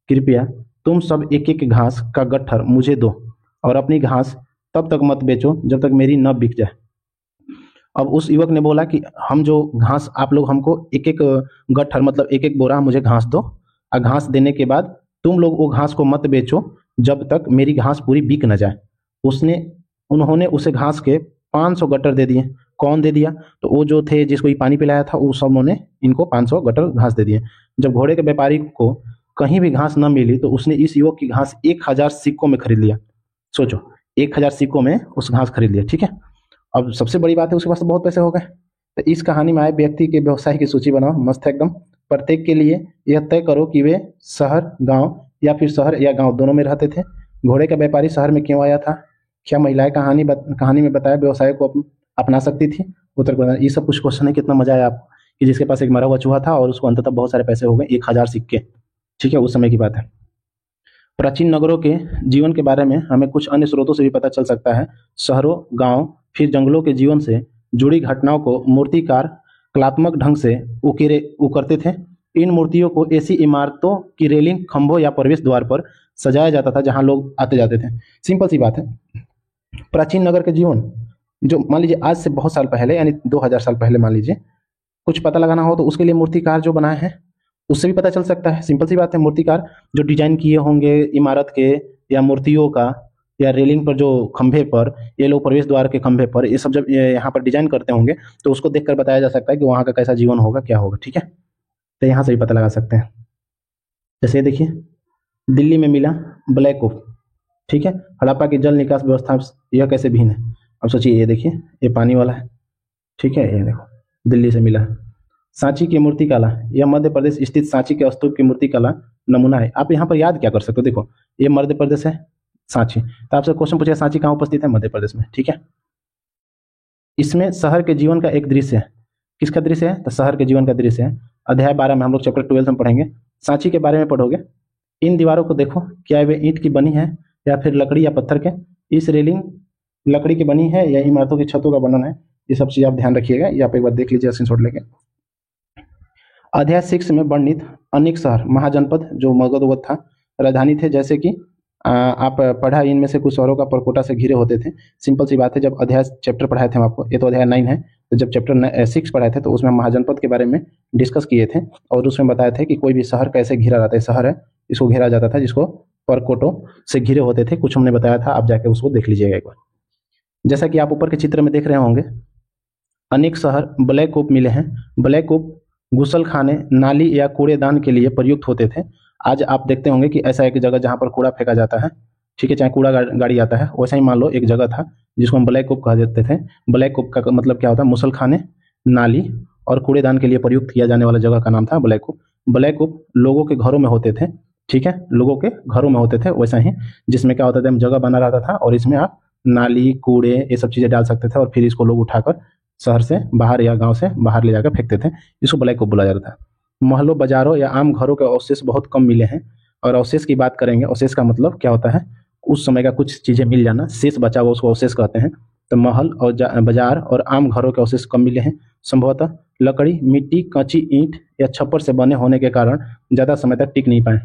S2: कृपया तुम सब एक एक घास का गट्ठर मुझे दो और अपनी घास तब तक मत बेचो जब तक मेरी न बिक जाए। अब उस युवक ने बोला कि हम जो घास, आप लोग हमको एक एक गट्ठर मतलब एक एक बोरा मुझे घास दो, और घास देने के बाद तुम लोग वो घास को मत बेचो जब तक मेरी घास पूरी बिक न जाए। उन्होंने उसे घास के 500 गट्ठर दे दिए। कौन दे दिया, तो वो जो थे जिसको ये पानी पिलाया था, वो सब ने इनको 500 गट्ठर घास दे दिए। जब घोड़े के व्यापारी को कहीं भी घास न मिली तो उसने इस युवक की घास 1000 सिक्कों में खरीद लिया। सोचो, 1000 सिक्कों में उस घास खरीद लिया। ठीक है। अब सबसे बड़ी बात है, उसके पास तो बहुत पैसे हो गए। तो इस कहानी में आए व्यक्ति के व्यवसाय की सूची बनाओ, मस्त है एकदम। प्रत्येक के लिए यह तय करो कि वे शहर गांव या फिर शहर या गांव दोनों में रहते थे। घोड़े का व्यापारी शहर में क्यों आया था, क्या महिलाएं कहानी में बताया व्यवसाय को अपना सकती थी, उत्तर प्रदेश। ये सब कुछ क्वेश्चन है। कितना मजा आया आपको कि जिसके पास एक मरा हुआ चूहा था और उसको अंततः बहुत सारे पैसे हो गए, 1000 सिक्के। ठीक है, उस समय की बात है। प्राचीन नगरों के जीवन के बारे में हमें कुछ अन्य स्रोतों से भी पता चल सकता है। शहरों, गांव, फिर जंगलों के जीवन से जुड़ी घटनाओं को मूर्तिकार कलात्मक ढंग से उकरते थे। इन मूर्तियों को ऐसी इमारतों की रेलिंग, खंभों या प्रवेश द्वार पर सजाया जाता था जहां लोग आते जाते थे। सिंपल सी बात है। प्राचीन नगर के जीवन, जो मान लीजिए आज से बहुत साल पहले यानी 2000 साल पहले मान लीजिए कुछ पता लगाना हो तो उसके लिए मूर्तिकार जो बनाए हैं उससे भी पता चल सकता है। सिंपल सी बात है। मूर्तिकार जो डिजाइन किए होंगे इमारत के या मूर्तियों का, या रेलिंग पर जो खंभे पर, ये लोग प्रवेश द्वार के खंभे पर, ये सब जब यहाँ पर डिजाइन करते होंगे तो उसको देखकर बताया जा सकता है कि वहाँ का कैसा जीवन होगा, क्या होगा। ठीक है। तो यहाँ से भी पता लगा सकते हैं। जैसे देखिए, दिल्ली में मिला ब्लैक ओफ। ठीक है। हड़प्पा की जल निकास व्यवस्था यह कैसे भिन्न है। अब सोचिए, ये देखिए, ये पानी वाला है। ठीक है, ये देखो दिल्ली से मिला है। सांची की मूर्ति कला, यह मध्य प्रदेश स्थित सांची के स्तूप की मूर्ति कला नमूना है। आप यहाँ पर याद क्या कर सकते हो, देखो ये मध्य प्रदेश है, सांची। तो आपसे क्वेश्चन पूछेगा सांची कहाँ उपस्थित है, मध्य प्रदेश में। ठीक है। इसमें शहर के जीवन का एक दृश्य है। किसका दृश्य है, तो शहर के जीवन का दृश्य है। अध्याय 12 में हम लोग चैप्टर 12 में पढ़ेंगे, सांची के बारे में पढ़ोगे। इन दीवारों को देखो, क्या वे ईंट की बनी है या फिर लकड़ी या पत्थर के। इस रेलिंग लकड़ी की बनी है या इमारतों की छतों का वर्णन है। ये सब चीज आप ध्यान रखिएगा, ये आप एक बार देख लीजिए स्क्रीनशॉट लेके। अध्याय 6 में वर्णित अनेक शहर महाजनपद जो मगध था राजधानी थे, जैसे कि आप पढ़ा, इनमें से कुछ शहरों का परकोटा से घिरे होते थे। सिंपल सी बात है। जब अध्याय चैप्टर पढ़ाए थे हम आपको, ये तो अध्याय 9 है, तो जब चैप्टर 6 पढ़ाए थे तो उसमें महाजनपद के बारे में डिस्कस किए थे और उसमें बताए थे कि कोई भी शहर कैसे घिरा रहता है। शहर है, इसको घेरा जाता था, जिसको परकोटों से घिरे होते थे। कुछ हमने बताया था, आप जाके उसको देख लीजिएगा एक बार। जैसा कि आप ऊपर के चित्र में देख रहे होंगे, अनेक शहर ब्लैक कूप मिले हैं। ब्लैक कूप गुसल खाने, नाली या कूड़ेदान के लिए प्रयुक्त होते थे। आज आप देखते होंगे कि ऐसा एक जगह जहाँ पर कूड़ा फेंका जाता है, ठीक है, चाहे कूड़ा गाड़ी आता है, वैसा ही मान लो एक जगह था जिसको हम ब्लैक कूप कह देते थे। ब्लैक कूप का मतलब क्या होता है, मुसल खाने, नाली और कूड़ेदान के लिए प्रयुक्त किया जाने वाला जगह का नाम था ब्लैक कूप। ब्लैक कूप लोगों के घरों में होते थे। ठीक है, लोगों के घरों में होते थे, वैसा ही जिसमें क्या होता था, जगह बना रहता था और इसमें आप नाली, कूड़े, ये सब चीज़ें डाल सकते थे और फिर इसको लोग उठाकर शहर से बाहर या गांव से बाहर ले जाकर फेंकते थे। इसको ब्लैक को बोला जाता था। महलों, बाजारों या आम घरों के अवशेष बहुत कम मिले हैं। और अवशेष की बात करेंगे, अवशेष का मतलब क्या होता है, उस समय का कुछ चीज़ें मिल जाना, शेष बचा हुआ उसको अवशेष कहते हैं। तो महल और बाजार और आम घरों के अवशेष कम मिले हैं। संभवतः लकड़ी, मिट्टी, कच्ची ईंट या छप्पर से बने होने के कारण ज़्यादा समय तक टिक नहीं पाए।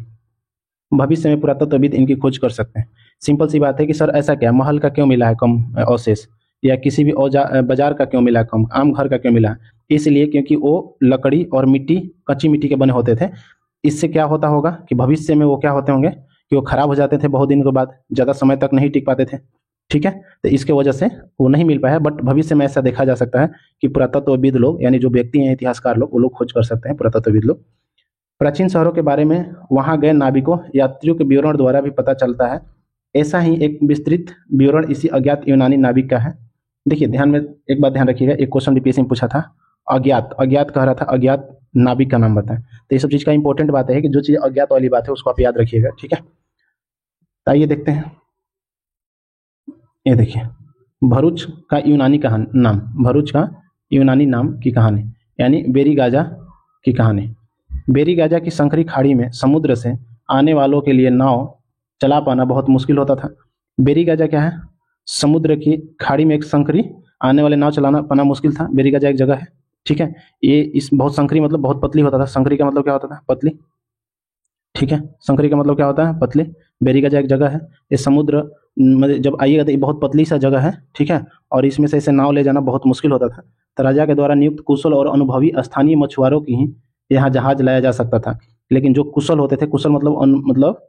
S2: भविष्य में पुरातत्वविद इनकी खोज कर सकते हैं। सिंपल सी बात है कि सर ऐसा क्या, महल का क्यों मिला है कम अवशेष, या किसी भी बाजार का क्यों मिला है कम, आम घर का क्यों मिला है? इसलिए क्योंकि वो लकड़ी और मिट्टी, कच्ची मिट्टी के बने होते थे। इससे क्या होता होगा कि भविष्य में वो क्या होते होंगे कि वो खराब हो जाते थे बहुत दिन के बाद, ज़्यादा समय तक नहीं टिक पाते थे। ठीक है, तो इसके वजह से वो नहीं मिल पाया। बट भविष्य में ऐसा देखा जा सकता है कि पुरातत्वविद लोग, यानी जो व्यक्ति हैं, इतिहासकार लोग, वो लोग खोज कर सकते हैं, पुरातत्वविद लोग। प्राचीन शहरों के बारे में वहां गए नाविकों, यात्रियों के विवरण द्वारा भी पता चलता है। ऐसा ही एक विस्तृत विवरण इसी अज्ञात यूनानी नाविक का है। देखिए ध्यान में एक बात ध्यान रखिएगा, एक क्वेश्चन बीपीएससी में पूछा था, अज्ञात, अज्ञात कह रहा था, अज्ञात नाविक का नाम बताएं। तो ये सब चीज का इंपॉर्टेंट बात है कि जो चीज अज्ञात वाली बात है उसको आप याद रखिएगा। ठीक है, तो आइए देखते हैं। ये देखिए, भरूच का यूनानी नाम, भरूच का यूनानी नाम की कहानी, यानी बेरीगाजा की कहानी। बेरीगाजा की संकरी खाड़ी में समुद्र से आने वालों के लिए नाव चला पाना बहुत मुश्किल होता था। बेरीगाजा क्या है, समुद्र की खाड़ी में एक संकरी आने वाले नाव चलाना पाना मुश्किल था। बेरीगाजा एक जगह है। ठीक है, ये इस बहुत संकरी मतलब बहुत पतली होता था। संकरी का मतलब क्या होता था, पतली। ठीक है, संकरी का मतलब क्या होता है, पतली। बेरीगाजा एक जगह है, ये समुद्र मतलब जब आइएगा तो ये बहुत पतली सा जगह है। ठीक है, और इसमें से ऐसे नाव ले जाना बहुत मुश्किल होता था। तो राजा के द्वारा नियुक्त कुशल और अनुभवी स्थानीय मछुआरों की ही यहाँ जहाज लाया जा सकता था। लेकिन जो कुशल होते थे, कुशल मतलब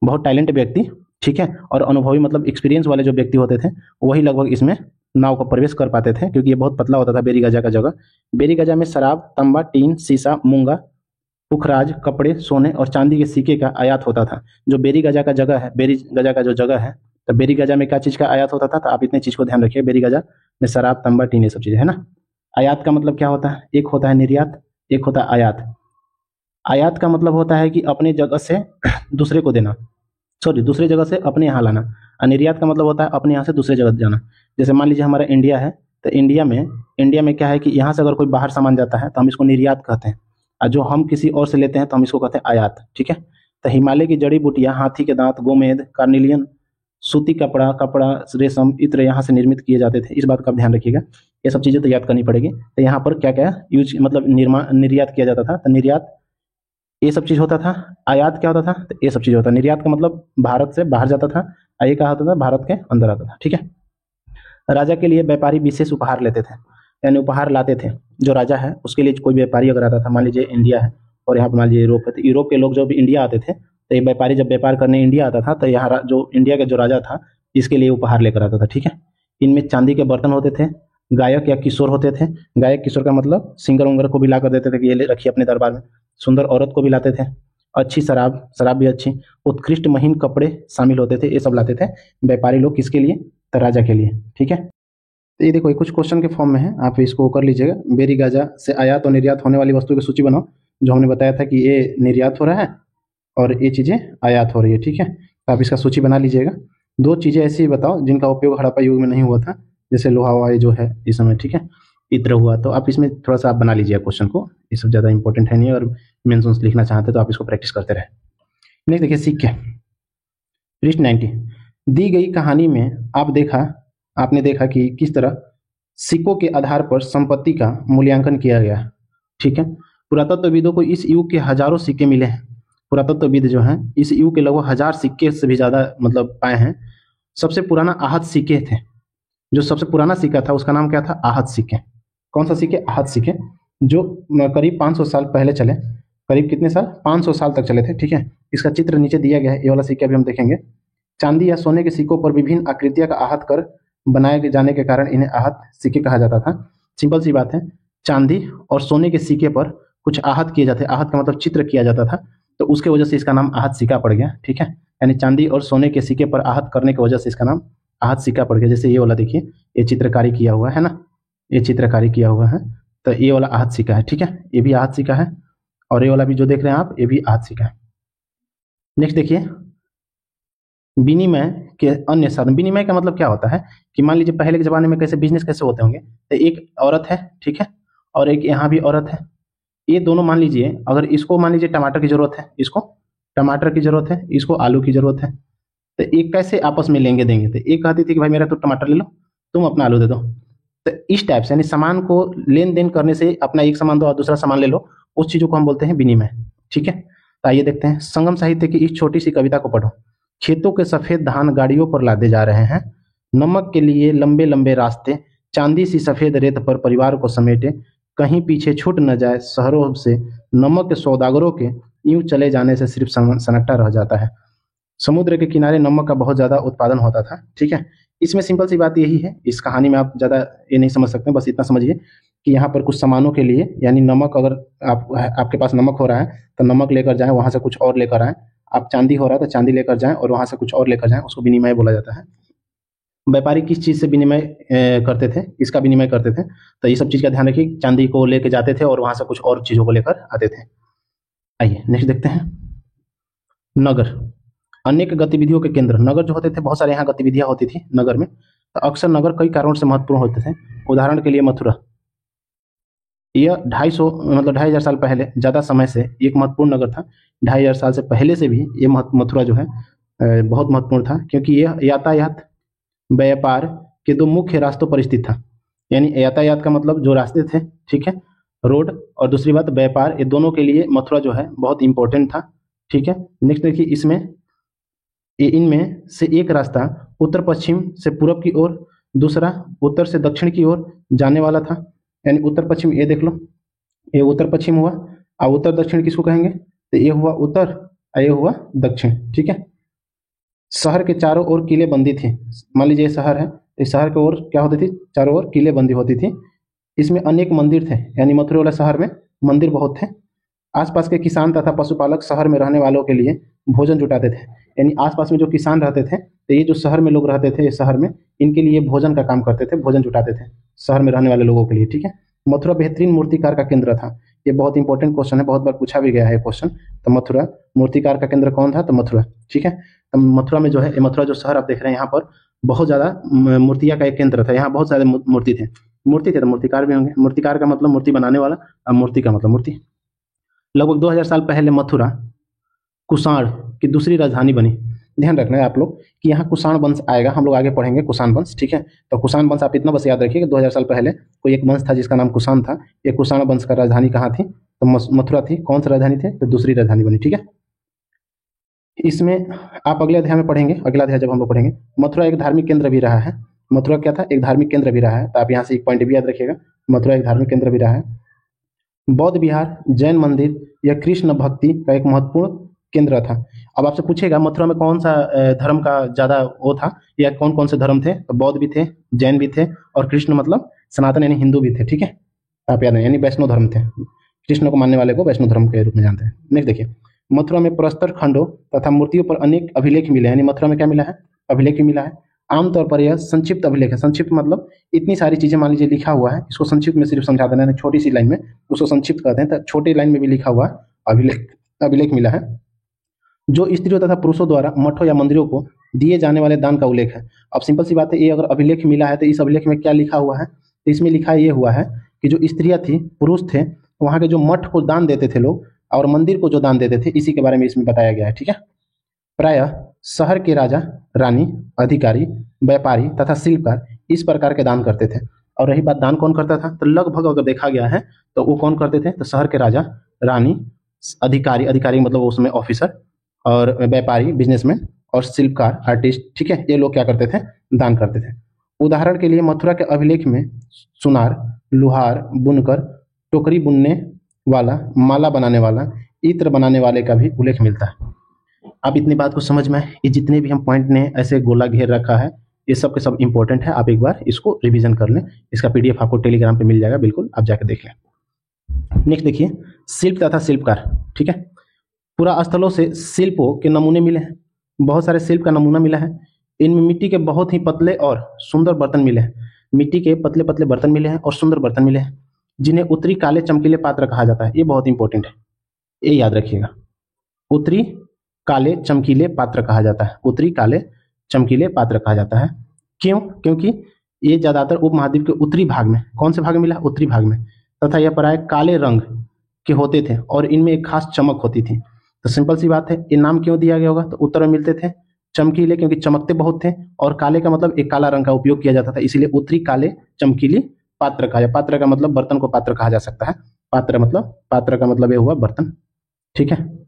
S2: बहुत टैलेंट व्यक्ति, ठीक है, और अनुभवी मतलब एक्सपीरियंस वाले जो व्यक्ति होते थे, वही लगभग इसमें नाव को प्रवेश कर पाते थे, क्योंकि ये बहुत पतला होता था बेरीगाजा का जगह। बेरीगाजा में शराब, तांबा, टीन, शीशा, मूंगा, पुखराज, कपड़े, सोने और चांदी के सिक्के का आयात होता था। जो बेरीगाजा का जगह है, बेरीगाजा का जो जगह है, तो बेरीगाजा में क्या चीज का आयात होता था, तो आप इतने चीज को ध्यान रखिए। बेरीगाजा में शराब, तांबा, टीन, ये सब चीजें है ना। आयात का मतलब क्या होता है, एक होता है निर्यात, एक होता है आयात। आयात का मतलब होता है कि अपने जगह से दूसरे को देना, सॉरी दूसरे जगह से अपने यहाँ लाना। और निर्यात का मतलब होता है अपने यहाँ से दूसरे जगह जाना। जैसे मान लीजिए हमारा इंडिया है, तो इंडिया में क्या है कि यहाँ से अगर कोई बाहर सामान जाता है तो हम इसको निर्यात कहते हैं, और जो हम किसी और से लेते हैं तो हम इसको कहते हैं आयात। ठीक है, तो हिमालय की जड़ी बूटियां, हाथी के दांत, गोमेद, कार्निलियन, सूती कपड़ा, रेशम, इत्र यहाँ से निर्मित किए जाते थे। इस बात का आप ध्यान रखिएगा, ये सब चीजें तो याद करनी पड़ेगी। तो यहाँ पर क्या क्या यूज मतलब निर्यात किया जाता था, तो निर्यात ये सब चीज होता था। आयात क्या होता था, तो ये सब चीज होता था। निर्यात का मतलब भारत से बाहर जाता था, और ये क्या होता था, भारत के अंदर आता था। ठीक है, राजा के लिए व्यापारी विशेष उपहार लेते थे, यानी उपहार लाते थे। जो राजा है उसके लिए कोई व्यापारी अगर आता था, मान लीजिए इंडिया है और यहाँ पर मान लीजिए यूरोप है, तो यूरोप के लोग जब इंडिया आते थे, तो ये व्यापारी जब व्यापार करने इंडिया आता था, तो यहाँ जो इंडिया का जो राजा था इसके लिए उपहार लेकर आता था। ठीक है, इनमें चांदी के बर्तन होते थे, गायक या किशोर होते थे। गायक किशोर का मतलब सिंगर उंगर को भी ला कर देते थे कि ये ले रखिए अपने दरबार में। सुंदर औरत को भी लाते थे, अच्छी शराब भी अच्छी, उत्कृष्ट महीन कपड़े शामिल होते थे। ये सब लाते थे व्यापारी लोग, किसके लिए, तो राजा के लिए। ठीक है, तो ये देखो ये कुछ क्वेश्चन के फॉर्म में है, आप इसको कर लीजिएगा। बेरीगाजा से आयात और निर्यात होने वाली वस्तु की सूची बनाओ। जो हमने बताया था कि ये निर्यात हो रहा है और ये चीज़ें आयात हो रही है। ठीक है, तो आप इसका सूची बना लीजिएगा। दो चीज़ें ऐसी बताओ जिनका उपयोग हड़प्पा युग में नहीं हुआ था, जैसे लोहा वहा जो है इस समय। ठीक है, इत्र हुआ, तो आप इसमें थोड़ा सा आप बना लीजिएगा क्वेश्चन को। ये सब ज़्यादा इंपॉर्टेंट है नहीं, और मेंशंस लिखना चाहते तो आप इसको प्रैक्टिस करते रहे। नेक्स्ट देखिए, सिक्के, पृष्ठ 90। दी गई कहानी में आपने देखा कि किस तरह सिक्कों के आधार पर संपत्ति का मूल्यांकन किया गया। ठीक है, पुरातत्वविदों को इस युग के हजारों सिक्के मिले हैं। पुरातत्वविद जो हैं इस युग के लगभग 1000 सिक्के से भी ज़्यादा मतलब पाए हैं। सबसे पुराना आहत सिक्के थे। जो सबसे पुराना सिक्का था उसका नाम क्या था, आहत सिक्के। कौन सा सिक्के, आहत सिक्के, जो करीब 500 साल पहले चले। करीब कितने साल, 500 साल तक चले थे। ठीक है, इसका चित्र नीचे दिया गया है, ये वाला सिक्का भी हम देखेंगे। चांदी या सोने के सिक्कों पर विभिन्न आकृतियां का आहत कर बनाए जाने के कारण इन्हें आहत सिक्के कहा जाता था। सिंपल सी बात है, चांदी और सोने के सिक्के पर कुछ आहत किए जाते, आहत का मतलब चित्र किया जाता था, तो उसके वजह से इसका नाम आहत सिक्का पड़ गया। ठीक है, यानी चांदी और सोने के सिक्के पर आहत करने की वजह से इसका नाम आहत सिक्का पड़ गया। जैसे ये वाला देखिए, ये चित्रकारी किया हुआ है ना, ये चित्रकारी किया हुआ है, तो ये वाला आहत सिक्का है। ठीक है, ये भी आहत सिक्का है, और ये वाला भी जो देख रहे हैं आप, ये भी आहत सिक्का है। नेक्स्ट देखिए, विनिमय के अन्य साधन। विनिमय का मतलब क्या होता है कि मान लीजिए पहले के जमाने में कैसे बिजनेस कैसे होते होंगे, तो एक औरत है, ठीक है, और एक यहाँ भी औरत है, ये दोनों मान लीजिए, अगर इसको मान लीजिए टमाटर की जरूरत है, इसको टमाटर की जरूरत है, इसको आलू की जरूरत है, तो एक कैसे आपस में लेंगे देंगे, तो एक कहती थी कि भाई मेरा तो टमाटर ले लो, तुम अपना आलू दे दो। तो इस टाइप से यानी सामान को लेन देन करने से, अपना एक सामान दो और दूसरा सामान ले लो, उस चीजों को हम बोलते हैं विनिमय, ठीक है। तो आइए देखते हैं संगम साहित्य की इस छोटी सी कविता को पढ़ो। खेतों के सफेद धान गाड़ियों पर लादे जा रहे हैं, नमक के लिए लंबे लंबे रास्ते, चांदी सी सफेद रेत पर परिवार को समेटे, कहीं पीछे छूट न जाए शहरों से नमक के सौदागरों के, यूं चले जाने से सिर्फ सन्नाटा रह जाता है। समुद्र के किनारे नमक का बहुत ज्यादा उत्पादन होता था, ठीक है। इसमें सिंपल सी बात यही है, इस कहानी में आप ज्यादा ये नहीं समझ सकते, बस इतना समझिए कि यहाँ पर कुछ सामानों के लिए, यानी नमक, अगर आपके पास नमक हो रहा है तो नमक लेकर जाएं, वहां से कुछ और लेकर आए। आप चांदी हो रहा है तो चांदी लेकर जाएं और वहां से कुछ और लेकर जाएं, उसको विनिमय बोला जाता है। व्यापारी किस चीज से विनिमय करते थे, इसका विनिमय करते थे, तो ये सब चीज का ध्यान रखिए। चांदी को लेके जाते थे और वहां से कुछ और चीजों को लेकर आते थे। आइए नेक्स्ट देखते हैं। नगर, अनेक गतिविधियों के केंद्र। नगर जो होते थे, बहुत सारे यहाँ गतिविधियां होती थी नगर में, तो अक्सर नगर कई कारणों से महत्वपूर्ण होते थे। उदाहरण के लिए मथुरा, यह 250 मतलब 2500 साल पहले ज्यादा समय से एक महत्वपूर्ण नगर था। 2500 साल से पहले से भी ये मथुरा जो है बहुत महत्वपूर्ण था, क्योंकि यह यातायात व्यापार के दो मुख्य रास्तों पर स्थित था। यानी यातायात का मतलब जो रास्ते थे, ठीक है, रोड, और दूसरी बात व्यापार, ये दोनों के लिए मथुरा जो है बहुत इंपॉर्टेंट था, ठीक है। नेक्स्ट देखिए, इनमें से एक रास्ता उत्तर पश्चिम से पूर्व की ओर, दूसरा उत्तर से दक्षिण की ओर जाने वाला था। यानी उत्तर पश्चिम, ये देख लो, ये उत्तर पश्चिम हुआ, और उत्तर दक्षिण किसको कहेंगे, तो ये हुआ उत्तर और ये हुआ दक्षिण, ठीक है। शहर के चारों ओर किले बंदी थी। मान लीजिए शहर है, इस शहर के ओर क्या होती थी, चारों ओर किले बंदी होती थी। इसमें अनेक मंदिर थे, यानी मथुरा वाला शहर में मंदिर बहुत थे। आसपास के किसान तथा पशुपालक शहर में रहने वालों के लिए भोजन जुटाते थे। यानी आसपास में जो किसान रहते थे, तो ये जो शहर में लोग रहते थे, इस शहर में, इनके लिए भोजन का काम करते थे, भोजन जुटाते थे शहर में रहने वाले लोगों के लिए, ठीक है। मथुरा बेहतरीन मूर्तिकार का केंद्र था। ये बहुत इंपॉर्टेंट क्वेश्चन है, बहुत बार पूछा भी गया है क्वेश्चन। तो मथुरा मूर्तिकार का केंद्र कौन था, तो मथुरा, ठीक है। तो मथुरा में जो है, मथुरा जो शहर आप देख रहे हैं, यहाँ पर बहुत ज्यादा मूर्तियां का एक केंद्र था। यहाँ बहुत सारे मूर्ति थे तो मूर्तिकार भी होंगे। मूर्तिकार का मतलब मूर्ति बनाने वाला, और मूर्ति का मतलब मूर्ति। लगभग 2000 साल पहले मथुरा कुषाण की दूसरी राजधानी बनी। ध्यान रखना है आप लोग कि यहाँ कुषाण वंश आएगा, हम लोग आगे पढ़ेंगे कुषाण वंश, ठीक है। तो कुषाण वंश आप इतना बस याद रखिए कि 2000 साल पहले कोई एक वंश था जिसका नाम कुषाण था। ये कुषाण वंश का राजधानी कहाँ थी, तो मथुरा थी। कौन सी राजधानी थी, तो दूसरी राजधानी बनी, ठीक है। इसमें आप अगले अध्याय में पढ़ेंगे, अगला अध्याय जब हम लोग पढ़ेंगे, मथुरा एक धार्मिक केंद्र भी रहा है। मथुरा क्या था, एक धार्मिक केंद्र भी रहा है। तो आप यहाँ से एक पॉइंट भी याद रखिएगा, मथुरा एक धार्मिक केंद्र भी रहा है। बौद्ध विहार, जैन मंदिर या कृष्ण भक्ति का एक महत्वपूर्ण केंद्र था। अब आपसे पूछेगा मथुरा में कौन सा धर्म का ज्यादा वो था, या कौन कौन से धर्म थे, तो बौद्ध भी थे, जैन भी थे, और कृष्ण मतलब सनातन यानी हिंदू भी थे, ठीक है। आप याद नहीं, यानी वैष्णव धर्म थे। कृष्ण को मानने वाले को वैष्णव धर्म के रूप में जानते हैं। नेक्स्ट देखिए, मथुरा में प्रस्तर खंडों तथा मूर्तियों पर अनेक अभिलेख मिले। यानी मथुरा में क्या मिला है, अभिलेख मिला है। आमतौर पर यह संक्षिप्त अभिलेख है। संक्षिप्त मतलब इतनी सारी चीजें मान लीजिए लिखा हुआ है, इसको संक्षिप्त में सिर्फ समझा देना है, छोटी सी लाइन में उसको संक्षिप्त कहते हैं। तो छोटी लाइन में भी लिखा हुआ अभिलेख मिला है, जो स्त्रियों तथा पुरुषों द्वारा मठों या मंदिरों को दिए जाने वाले दान का उल्लेख है। अब सिंपल सी बात है, ये अगर अभिलेख मिला है तो इस अभिलेख में क्या लिखा हुआ है, तो इसमें लिखा ये हुआ है कि जो स्त्रियां थी, पुरुष थे, वहां के जो मठ को दान देते थे लोग, और मंदिर को जो दान देते थे, इसी के बारे में इसमें बताया गया है, ठीक है। प्रायः शहर के राजा, रानी, अधिकारी, व्यापारी तथा शिल्पकार इस प्रकार के दान करते थे। और रही बात दान कौन करता था, तो लगभग अगर देखा गया है तो वो कौन करते थे, तो शहर के राजा, रानी, अधिकारी मतलब उसमें ऑफिसर, और व्यापारी बिजनेसमैन, और शिल्पकार आर्टिस्ट, ठीक है, ये लोग क्या करते थे, दान करते थे। उदाहरण के लिए मथुरा के अभिलेख में सुनार, लुहार, बुनकर, टोकरी बुनने वाला, माला बनाने वाला, इत्र बनाने वाले का भी उल्लेख मिलता है। आप इतनी बात को समझ में, ये जितने भी हम पॉइंट ने ऐसे गोला घेर रखा है, ये सब के सब इंपॉर्टेंट है। आप एक बार इसको रिवीजन कर लें। इसका पीडीएफ आपको टेलीग्राम पे मिल जाएगा, बिल्कुल आप जाकर देख लें। नेक्स्ट देखिए, शिल्प तथा शिल्पकार, ठीक है। पूरा स्थलों से शिल्पों के नमूने मिले हैं, बहुत सारे शिल्प का नमूना मिला है। इनमें मिट्टी के बहुत ही पतले और सुंदर बर्तन मिले हैं। मिट्टी के पतले पतले बर्तन मिले हैं और सुंदर बर्तन मिले हैं, जिन्हें उत्तरी काले चमकीले पात्र कहा जाता है। ये बहुत इंपॉर्टेंट है, ये याद रखिएगा। उत्तरी काले चमकीले पात्र कहा जाता है, उत्तरी काले चमकीले पात्र कहा जाता है। क्यों? क्योंकि ये ज़्यादातर उपमहाद्वीप के उत्तरी भाग में, कौन से भाग में मिला? उत्तरी भाग में, तथा यह प्राय काले रंग के होते थे और इनमें एक खास चमक होती थी। तो सिंपल सी बात है, ये नाम क्यों दिया गया होगा? तो उत्तर में मिलते थे चमकीले, क्योंकि चमकते बहुत थे, और काले का मतलब एक काला रंग का उपयोग किया जाता था, इसीलिए उत्तरी काले चमकीली पात्र कहा जाए। पात्र का मतलब बर्तन को पात्र कहा जा सकता है। पात्र का मतलब ये हुआ बर्तन। ठीक है,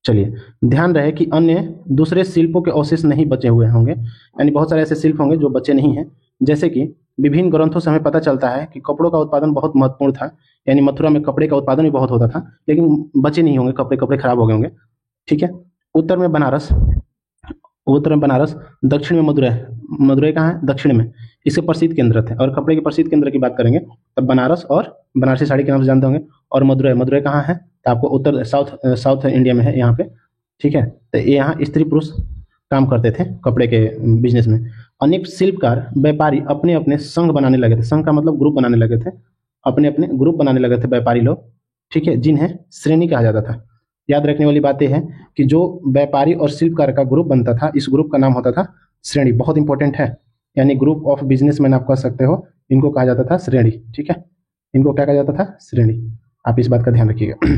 S2: चलिए ध्यान रहे कि अन्य दूसरे शिल्पों के अवशेष नहीं बचे हुए होंगे, यानी बहुत सारे ऐसे शिल्प होंगे जो बचे नहीं हैं। जैसे कि विभिन्न ग्रंथों से हमें पता चलता है कि कपड़ों का उत्पादन बहुत महत्वपूर्ण था, यानी मथुरा में कपड़े का उत्पादन भी बहुत होता था, लेकिन बचे नहीं होंगे, कपड़े खराब हो गए होंगे। ठीक है, उत्तर में बनारस, दक्षिण में मदुरै कहाँ है? दक्षिण में, इसके प्रसिद्ध केंद्र थे। और कपड़े के प्रसिद्ध केंद्र की बात करेंगे तब बनारस और बनारसी साड़ी के नाम से जानते होंगे। और मदुरै कहाँ है? तो आपको उत्तर साउथ इंडिया में है यहाँ पे। ठीक है, तो ये यहाँ स्त्री पुरुष काम करते थे कपड़े के बिजनेस में। अनेक शिल्पकार व्यापारी अपने अपने संघ बनाने लगे थे। संघ का मतलब ग्रुप बनाने लगे थे, अपने अपने ग्रुप बनाने लगे थे व्यापारी लोग। ठीक है, जिन्हें श्रेणी कहा जाता था। याद रखने वाली बात यह है कि जो व्यापारी और शिल्पकार का ग्रुप बनता था, इस ग्रुप का नाम होता था श्रेणी। बहुत इंपॉर्टेंट है, यानी ग्रुप ऑफ बिजनेसमैन आप कह सकते हो, इनको कहा जाता था श्रेणी। ठीक है, इनको क्या कहा जाता था? श्रेणी। आप इस बात का ध्यान रखिएगा।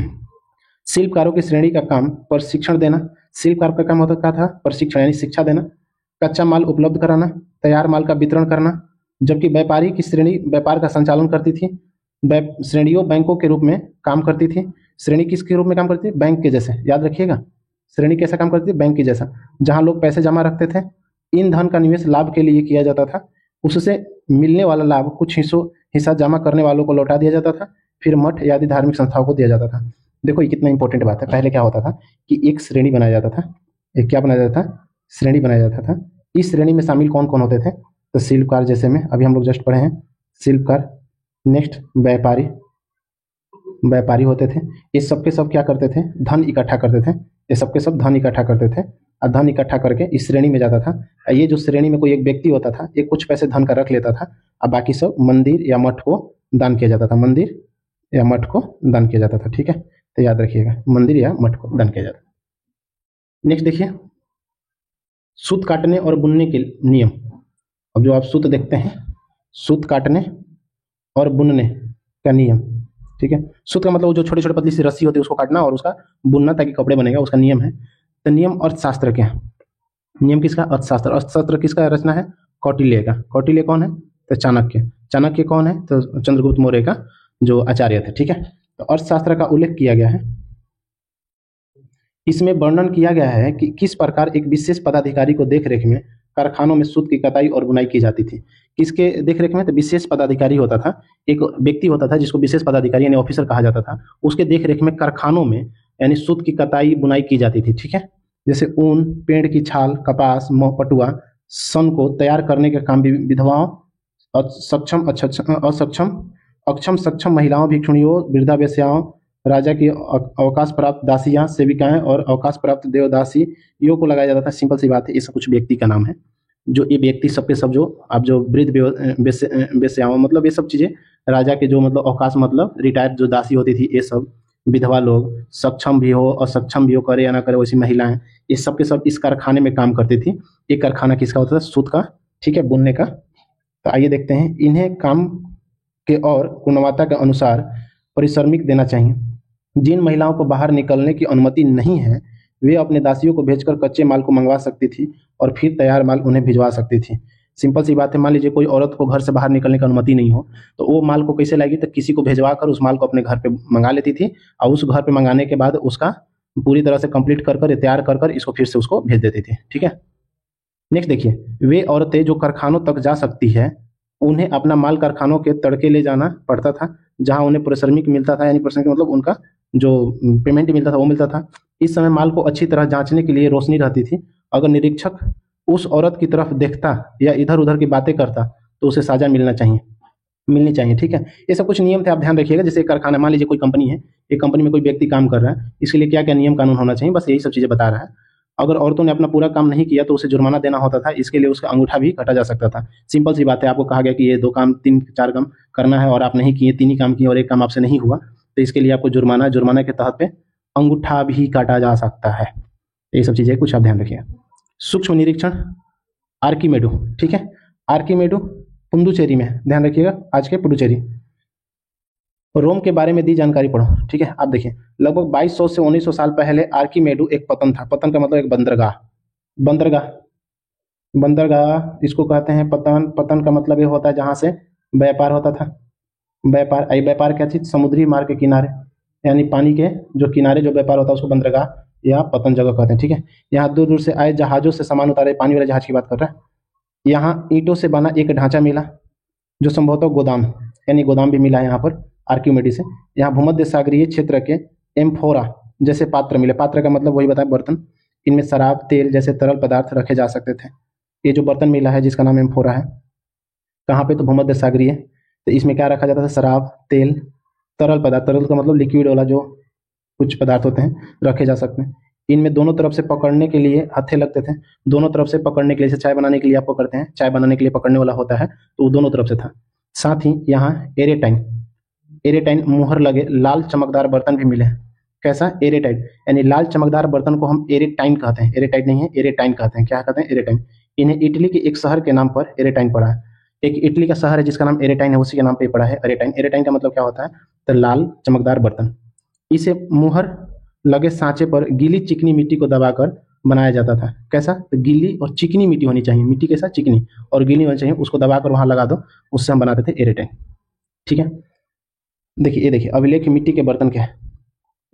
S2: शिल्पकारों की श्रेणी का काम प्रशिक्षण देना। शिल्पकार का काम होता था प्रशिक्षण, यानी शिक्षा देना, कच्चा माल उपलब्ध कराना, तैयार माल का वितरण करना। जबकि व्यापारी की श्रेणी व्यापार का संचालन करती थी। श्रेणियों बैंकों के रूप में काम करती थी। श्रेणी किसके रूप में काम करती थी? बैंक के जैसे। याद रखिएगा, श्रेणी कैसा काम करती थी? बैंक के जैसा, जहां लोग पैसे जमा रखते थे। इन धन का निवेश लाभ के लिए किया जाता था। उससे मिलने वाला लाभ कुछ हिस्सा जमा करने वालों को लौटा दिया जाता था, फिर मठ आदि धार्मिक संस्थाओं को दिया जाता था। देखो ये कितना इंपॉर्टेंट बात है। पहले क्या होता था कि एक श्रेणी बनाया जाता था, एक क्या बनाया जाता था? श्रेणी बनाया जाता था। इस श्रेणी में शामिल कौन कौन होते थे? तो शिल्पकार, जैसे में अभी हम लोग जस्ट पढ़े हैं, शिल्पकार। नेक्स्ट व्यापारी होते थे। ये सब के सब क्या करते थे? धन इकट्ठा करते थे। ये सब के सब धन इकट्ठा करते थे, और धन इकट्ठा करके इस श्रेणी में जाता था। ये जो श्रेणी में कोई एक व्यक्ति होता था, ये कुछ पैसे धन का रख लेता था, और बाकी सब मंदिर या मठ को दान किया जाता था। मंदिर या मठ को दान किया जाता था। ठीक है, तो याद रखिएगा, मंदिर या मठ को दान किया जाता था। नेक्स्ट देखिए, सूत काटने और बुनने के नियम। अब जो आप सूत देखते हैं, सूत काटने और बुनने का नियम। ठीक है, सूत का मतलब जो छोटे छोटे पतली सी रस्सी होती है उसको काटना और उसका बुनना ताकि कपड़े बनेगा, उसका नियम है। तो नियम अर्थशास्त्र के हैं। नियम किसका? अर्थशास्त्र। अर्थशास्त्र किसका रचना है? कौटिल्य का। कौटिल्य कौन है? तो चाणक्य। चाणक्य कौन है? तो चंद्रगुप्त मौर्य का जो आचार्य थे। ठीक है, तो अर्थशास्त्र का उल्लेख किया गया है। इसमें वर्णन किया गया है कि किस प्रकार एक विशेष पदाधिकारी को देखरेख में कारखानों में सूत की कताई और बुनाई की जाती थी। किसके देखरेख में? तो विशेष पदाधिकारी होता था, एक व्यक्ति होता था जिसको विशेष पदाधिकारी यानी ऑफिसर कहा जाता था। उसके देखरेख में कारखानों में यानी सूत की कताई बुनाई की जाती थी। ठीक है, जैसे ऊन, पेड़ की छाल, कपास, मोह, पटुआ, सन को तैयार करने का काम विधवाओं, अक्षम सक्षम महिलाओं, भिक्षुणियों, वृद्धा वेश्याओं, राजा की अवकाश प्राप्त दासियां, सेविकाएं और अवकाश प्राप्त देवदासियों को लगाया जाता था। सिंपल सी बात है, ये सब कुछ व्यक्ति का नाम है। जो ये व्यक्ति सबके सब जो आप जो वृद्ध वेश्याओं मतलब ये सब चीजें, राजा के जो मतलब अवकाश मतलब रिटायर्ड जो दासी होती थी, ये सब विधवा लोग, सक्षम भी हो असक्षम भी हो, करे या ना करे वैसी महिलाएं, ये सब के सब इस कारखाने में काम करती थी। एक कारखाना किसका होता था? सूत का। ठीक है, बुनने का। तो आइए देखते हैं, इन्हें काम के और गुणवत्ता के अनुसार परिश्रमिक देना चाहिए। जिन महिलाओं को बाहर निकलने की अनुमति नहीं है, वे अपने दासियों को भेजकर कच्चे माल को मंगवा सकती थी और फिर तैयार माल उन्हें भिजवा सकती थी। सिंपल सी बात है, मान लीजिए कोई औरत को घर से बाहर निकलने की अनुमति नहीं हो, तो वो माल को कैसे लाएगी? तो किसी को भेजवा कर उस माल को अपने घर पे मंगा लेती थी, और उस घर पे मंगाने के बाद उसका पूरी तरह से कंप्लीट कर तैयार कर इसको फिर से उसको भेज देती थी। ठीक है, नेक्स्ट देखिए, वे औरतें जो कारखानों तक जा सकती है, उन्हें अपना माल कारखानों के तड़के ले जाना पड़ता था, जहां उन्हें परिश्रमिक मिलता था, यानी परिश्रमिक मतलब उनका जो पेमेंट मिलता था वो मिलता था। इस समय माल को अच्छी तरह जांचने के लिए रोशनी रहती थी। अगर निरीक्षक उस औरत की तरफ देखता या इधर उधर की बातें करता तो उसे सजा मिलनी चाहिए। ठीक है, ये सब कुछ नियम थे, आप ध्यान रखिएगा। जैसे कारखाना, मान लीजिए कोई कंपनी है, एक कंपनी में कोई व्यक्ति काम कर रहा है, इसके लिए क्या क्या नियम कानून होना चाहिए, बस यही सब चीजें बता रहा है। अगर औरतों ने अपना पूरा काम नहीं किया तो उसे जुर्माना देना होता था, इसके लिए उसका अंगूठा भी काटा जा सकता था। सिंपल सी बात है, आपको कहा गया कि ये 2 काम 3 4 काम करना है और आप नहीं किए, 3 ही काम किए और 1 काम आपसे नहीं हुआ, तो इसके लिए आपको जुर्माना के तहत पे अंगूठा भी काटा जा सकता है। ये सब चीजें कुछ आप ध्यान रखिए। सूक्ष्म निरीक्षण आर्किमेडू, ठीक है, आर्किमेडू पुडुचेरी में, ध्यान रखिएगा, आज के पुडुचेरी। रोम के बारे में दी जानकारी पढ़ो, ठीक है। आप देखिए लगभग 2200 से 1900 साल पहले आर्किमेडू एक पतन था। पतन का मतलब एक बंदरगाह, बंदरगाह, बंदरगाह इसको कहते हैं पतन। पतन का मतलब ये होता है जहां से व्यापार होता था। व्यापार, व्यापार क्या चीज, समुद्री मार्ग के किनारे, यानी पानी के जो किनारे जो व्यापार होता है उसको बंदरगाह या पतन जगह कहते हैं, ठीक है। यहाँ दूर दूर से आए जहाजों से सामान उतारे, पानी वाले जहाज की बात कर रहा है। यहाँ ईंटों से बना एक ढांचा मिला जो संभवतः गोदाम, यानी गोदाम भी मिला है यहाँ पर आर्किमेडी से। यहाँ भूमध्य सागरीय क्षेत्र के एम्फोरा जैसे पात्र मिले। पात्र का मतलब वही बताया, बर्तन। इनमें शराब, तेल जैसे तरल पदार्थ रखे जा सकते थे। ये जो बर्तन मिला है जिसका नाम एम्फोरा है, कहाँ पे, तो भूमध्य सागरीय। तो इसमें क्या रखा जाता था, शराब, तेल, तरल पदार्थ, तरल का मतलब लिक्विड वाला जो कुछ पदार्थ होते हैं रखे जा सकते हैं। इनमें दोनों तरफ से पकड़ने के लिए हत्थे लगते थे। दोनों तरफ से पकड़ने के लिए, जैसे चाय बनाने के लिए आप पकड़ते हैं, चाय बनाने के लिए पकड़ने वाला होता है, तो वो दोनों तरफ से था। साथ ही यहाँ एरेटाइन, एरेटाइन मुहर लगे लाल चमकदार बर्तन भी मिले हैं। कैसा, एरेटाइट, यानी लाल चमकदार बर्तन को हम एरेटाइन कहते हैं। एरेटाइट नहीं है, एरेटाइन कहते हैं। क्या कहते हैं, एरेटाइन। इन्हें इटली के एक शहर के नाम पर एरेटाइन पड़ा है। एक इटली का शहर है जिसका नाम एरेटाइन है, उसी के नाम पे पड़ा है एरेटाइन। एरेटाइन का मतलब क्या होता है, तो लाल चमकदार बर्तन। इसे मुहर लगे सांचे पर गीली चिकनी मिट्टी को दबाकर बनाया जाता था। कैसा, तो गीली और चिकनी मिट्टी होनी चाहिए, मिट्टी के साथ चिकनी और गीली होनी चाहिए, उसको दबाकर वहां लगा दो, उससे हम बनाते थे एरेटाइन, ठीक है। देखिए, ये देखिए अभिलेख मिट्टी के बर्तन के है।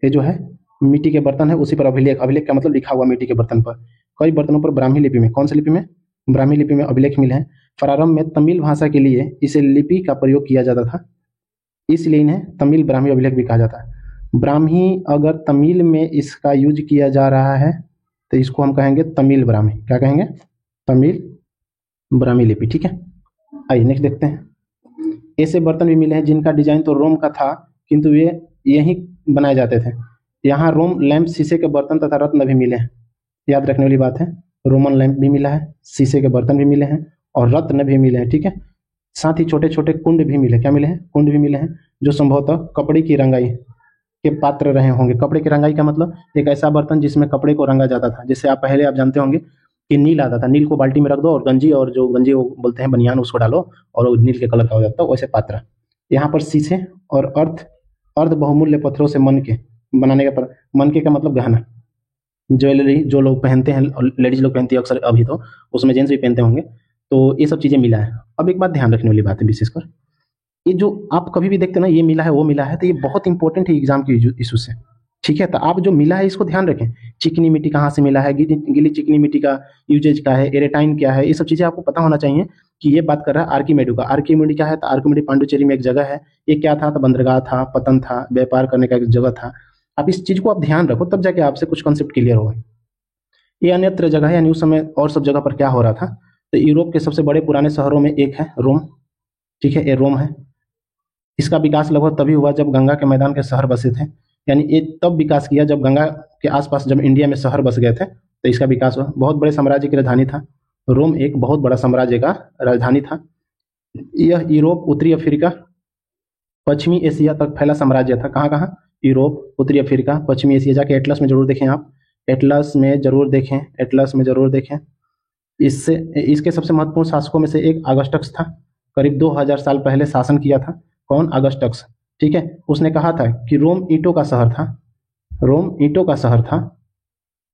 S2: ये जो है मिट्टी के बर्तन है, उसी पर अभिलेख, अभिलेख का मतलब लिखा हुआ मिट्टी के बर्तन पर। कई बर्तनों पर ब्राह्मी लिपि में, कौन सी लिपि में, ब्राह्मी लिपि में अभिलेख मिले हैं। प्रारंभ में तमिल भाषा के लिए इसे लिपि का प्रयोग किया जाता था, इसलिए इन्हें तमिल ब्राह्मी अभिलेख भी कहा जाता है। ब्राह्मी, अगर तमिल में इसका यूज किया जा रहा है तो इसको हम कहेंगे तमिल ब्राह्मी। क्या कहेंगे, तमिल ब्राह्मी लिपि, ठीक है। आइए नेक्स्ट देखते हैं। ऐसे बर्तन भी मिले हैं जिनका डिजाइन तो रोम का था, किंतु वे यहीं बनाए जाते थे। यहाँ रोम लैंप, शीशे के बर्तन तथा रत्न भी मिले हैं। याद रखने वाली बात है, रोमन लैंप भी मिला है, शीशे के बर्तन भी मिले हैं और रत्न भी मिले हैं, ठीक है। साथ ही छोटे छोटे कुंड भी मिले। क्या मिले हैं, कुंड भी मिले हैं, जो संभवतः कपड़े की रंगाई के पात्र रहे होंगे। कपड़े की रंगाई का मतलब एक ऐसा बर्तन जिसमें कपड़े को रंगा जाता था। जैसे आप पहले आप जानते होंगे कि नील आता था, नील को बाल्टी में रख दो और गंजी, और जो गंजी वो बोलते हैं बनियान, उसको डालो और वो नील के कलर का हो जाता है, वैसे पात्र। यहाँ पर शीशे और अर्ध बहुमूल्य पत्थरों से मन के बनाने का मन के का मतलब गहना, ज्वेलरी जो लोग पहनते हैं, लेडीज लोग पहनती है अक्सर, अभी तो उसमें जेंट्स भी पहनते होंगे, तो ये सब चीजें मिला है। अब एक बात ध्यान रखने वाली बात है विशेषकर, ये जो आप कभी भी देखते हैं ना, ये मिला है वो मिला है, तो ये बहुत इंपॉर्टेंट है एग्जाम के इशू से, ठीक है। तो आप जो मिला है इसको ध्यान रखें। चिकनी मिट्टी कहाँ से मिला है, गीली चिकनी मिट्टी का यूजेज क्या है, एरेटाइन क्या है, ये सब चीजें आपको पता होना चाहिए कि ये बात कर रहा है आर्किमेडू का। आर्किमेडी क्या है, तो आर्किमेडी पांडुचेरी में एक जगह है। ये क्या था, तो बंदरगाह था, पतन था, व्यापार करने का एक जगह था। आप इस चीज को आप ध्यान रखो, तब जाके आपसे कुछ कॉन्सेप्ट क्लियर होगा। ये अन्यत्र जगह है, यानी उस समय और सब जगह पर क्या हो रहा था, तो यूरोप के सबसे बड़े पुराने शहरों में एक है रोम, ठीक है, ये रोम है। इसका विकास लगभग तभी हुआ जब गंगा के मैदान के शहर बसे थे, यानी ये तब विकास किया जब गंगा के आसपास जब इंडिया में शहर बस गए थे, तो इसका विकास हुआ। बहुत बड़े साम्राज्य की राजधानी था रोम, एक बहुत बड़ा साम्राज्य का राजधानी था। यह यूरोप, उत्तरी अफ्रीका, पश्चिमी एशिया तक फैला साम्राज्य था। कहाँ कहाँ, यूरोप, उत्तरी अफ्रीका, पश्चिमी एशिया। जाके एटलस में जरूर देखें आप, एटलस में जरूर देखें, एटलस में जरूर देखें। इससे इसके सबसे महत्वपूर्ण शासकों में से एक अगस्टस था, करीब 2000 साल पहले शासन किया था। कौन, अगस्टस, ठीक है। उसने कहा था कि रोम ईंटों का शहर था, रोम ईंटों का शहर था,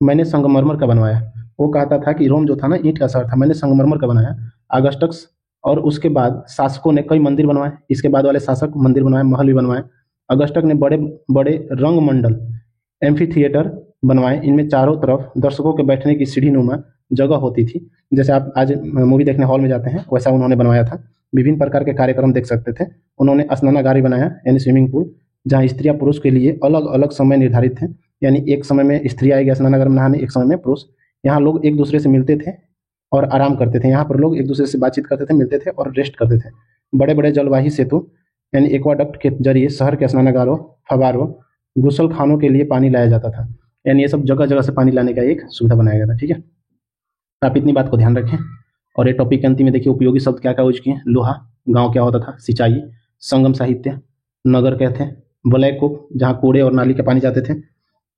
S2: मैंने संगमरमर का बनवाया। वो कहता था कि रोम जो था ना ईंट का शहर था, मैंने संगमरमर का बनाया, अगस्टस। और उसके बाद शासकों ने कई मंदिर बनवाए, इसके बाद वाले शासक मंदिर बनवाए, महल भी बनवाए। अगस्टस ने बड़े बड़े रंग मंडल, एम्फी थिएटर बनवाए। इनमें चारों तरफ दर्शकों के बैठने की सीढ़ी नुमा जगह होती थी, जैसे आप आज मूवी देखने हॉल में जाते हैं, वैसा उन्होंने बनवाया था। विभिन्न प्रकार के कार्यक्रम देख सकते थे। उन्होंने स्नानागार भी बनाया, यानी स्विमिंग पूल, जहाँ स्त्रियां पुरुष के लिए अलग अलग समय निर्धारित थे, यानी एक समय में स्त्री आएगी स्नानागार में नहाने, एक समय में पुरुष। यहाँ लोग एक दूसरे से मिलते थे और आराम करते थे। यहाँ पर लोग एक दूसरे से बातचीत करते थे, मिलते थे और रेस्ट करते थे। बड़े बड़े जलवाही सेतु, यानी एक्वाडक्ट के जरिए शहर के स्नानागारों, फवारों, गुसल खानों के लिए पानी लाया जाता था, यानी ये सब जगह जगह से पानी लाने का एक सुविधा बनाया गया था, ठीक है। आप इतनी बात को ध्यान रखें। और ये टॉपिक के अंतिम में देखिए उपयोगी शब्द क्या क्या यूज किए। लोहा, गांव क्या होता था, सिंचाई, संगम साहित्य, नगर कहते हैं, ब्लैक कूप जहाँ कूड़े और नाली के पानी जाते थे,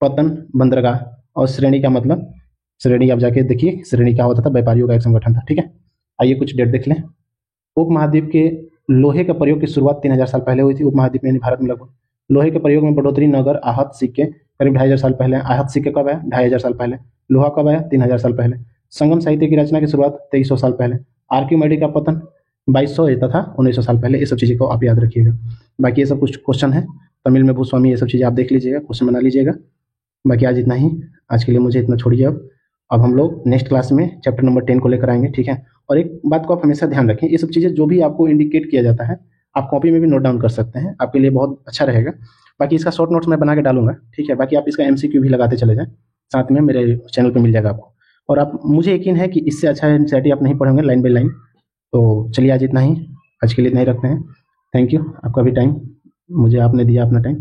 S2: पतन बंदरगाह, और श्रेणी का मतलब श्रेणी आप जाके देखिए, श्रेणी क्या होता था, व्यापारियों का एक संगठन था। ठीक है, आइए कुछ डेट देख लें। उपमहाद्वीप के लोहे के प्रयोग की शुरुआत 3000 साल पहले हुई थी। उपमहाद्वीप में यानी भारत में लगभग लोहे के प्रयोग में बढ़ोतरी नगर आहत सिक्के करीब 2500 साल पहले। आहत सिक्के कब आया? 2500 साल पहले। लोहा कब आया? 3000 साल पहले। संगम साहित्य की रचना की शुरुआत 2300 साल पहले। आर्किमेडी का पतन 2200 तथा 1900 साल पहले। ये सब चीज़ें को आप याद रखिएगा। बाकी ये सब कुछ क्वेश्चन है तमिल में भूस्वामी, ये सब चीज़ें आप देख लीजिएगा, क्वेश्चन बना लीजिएगा। बाकी आज इतना ही, आज के लिए मुझे इतना छोड़िए। अब हम लोग नेक्स्ट क्लास में चैप्टर नंबर 10 को लेकर आएंगे। ठीक है, और एक बात को आप हमेशा ध्यान रखें, ये सब चीज़ें जो भी आपको इंडिकेट किया जाता है आप कॉपी में भी नोट डाउन कर सकते हैं, आपके लिए बहुत अच्छा रहेगा। बाकी इसका शॉर्ट नोट्स मैं बना के डालूंगा। ठीक है, बाकी आप इसका MCQ भी लगाते चले जाएं, साथ में मेरे चैनल पे मिल जाएगा आपको। और आप, मुझे यकीन है कि इससे अच्छा NCERT आप नहीं पढ़ेंगे लाइन बाई लाइन। तो चलिए आज इतना ही, आज के लिए इतना ही रखते हैं। थैंक यू, आपका भी टाइम, मुझे आपने दिया अपना टाइम।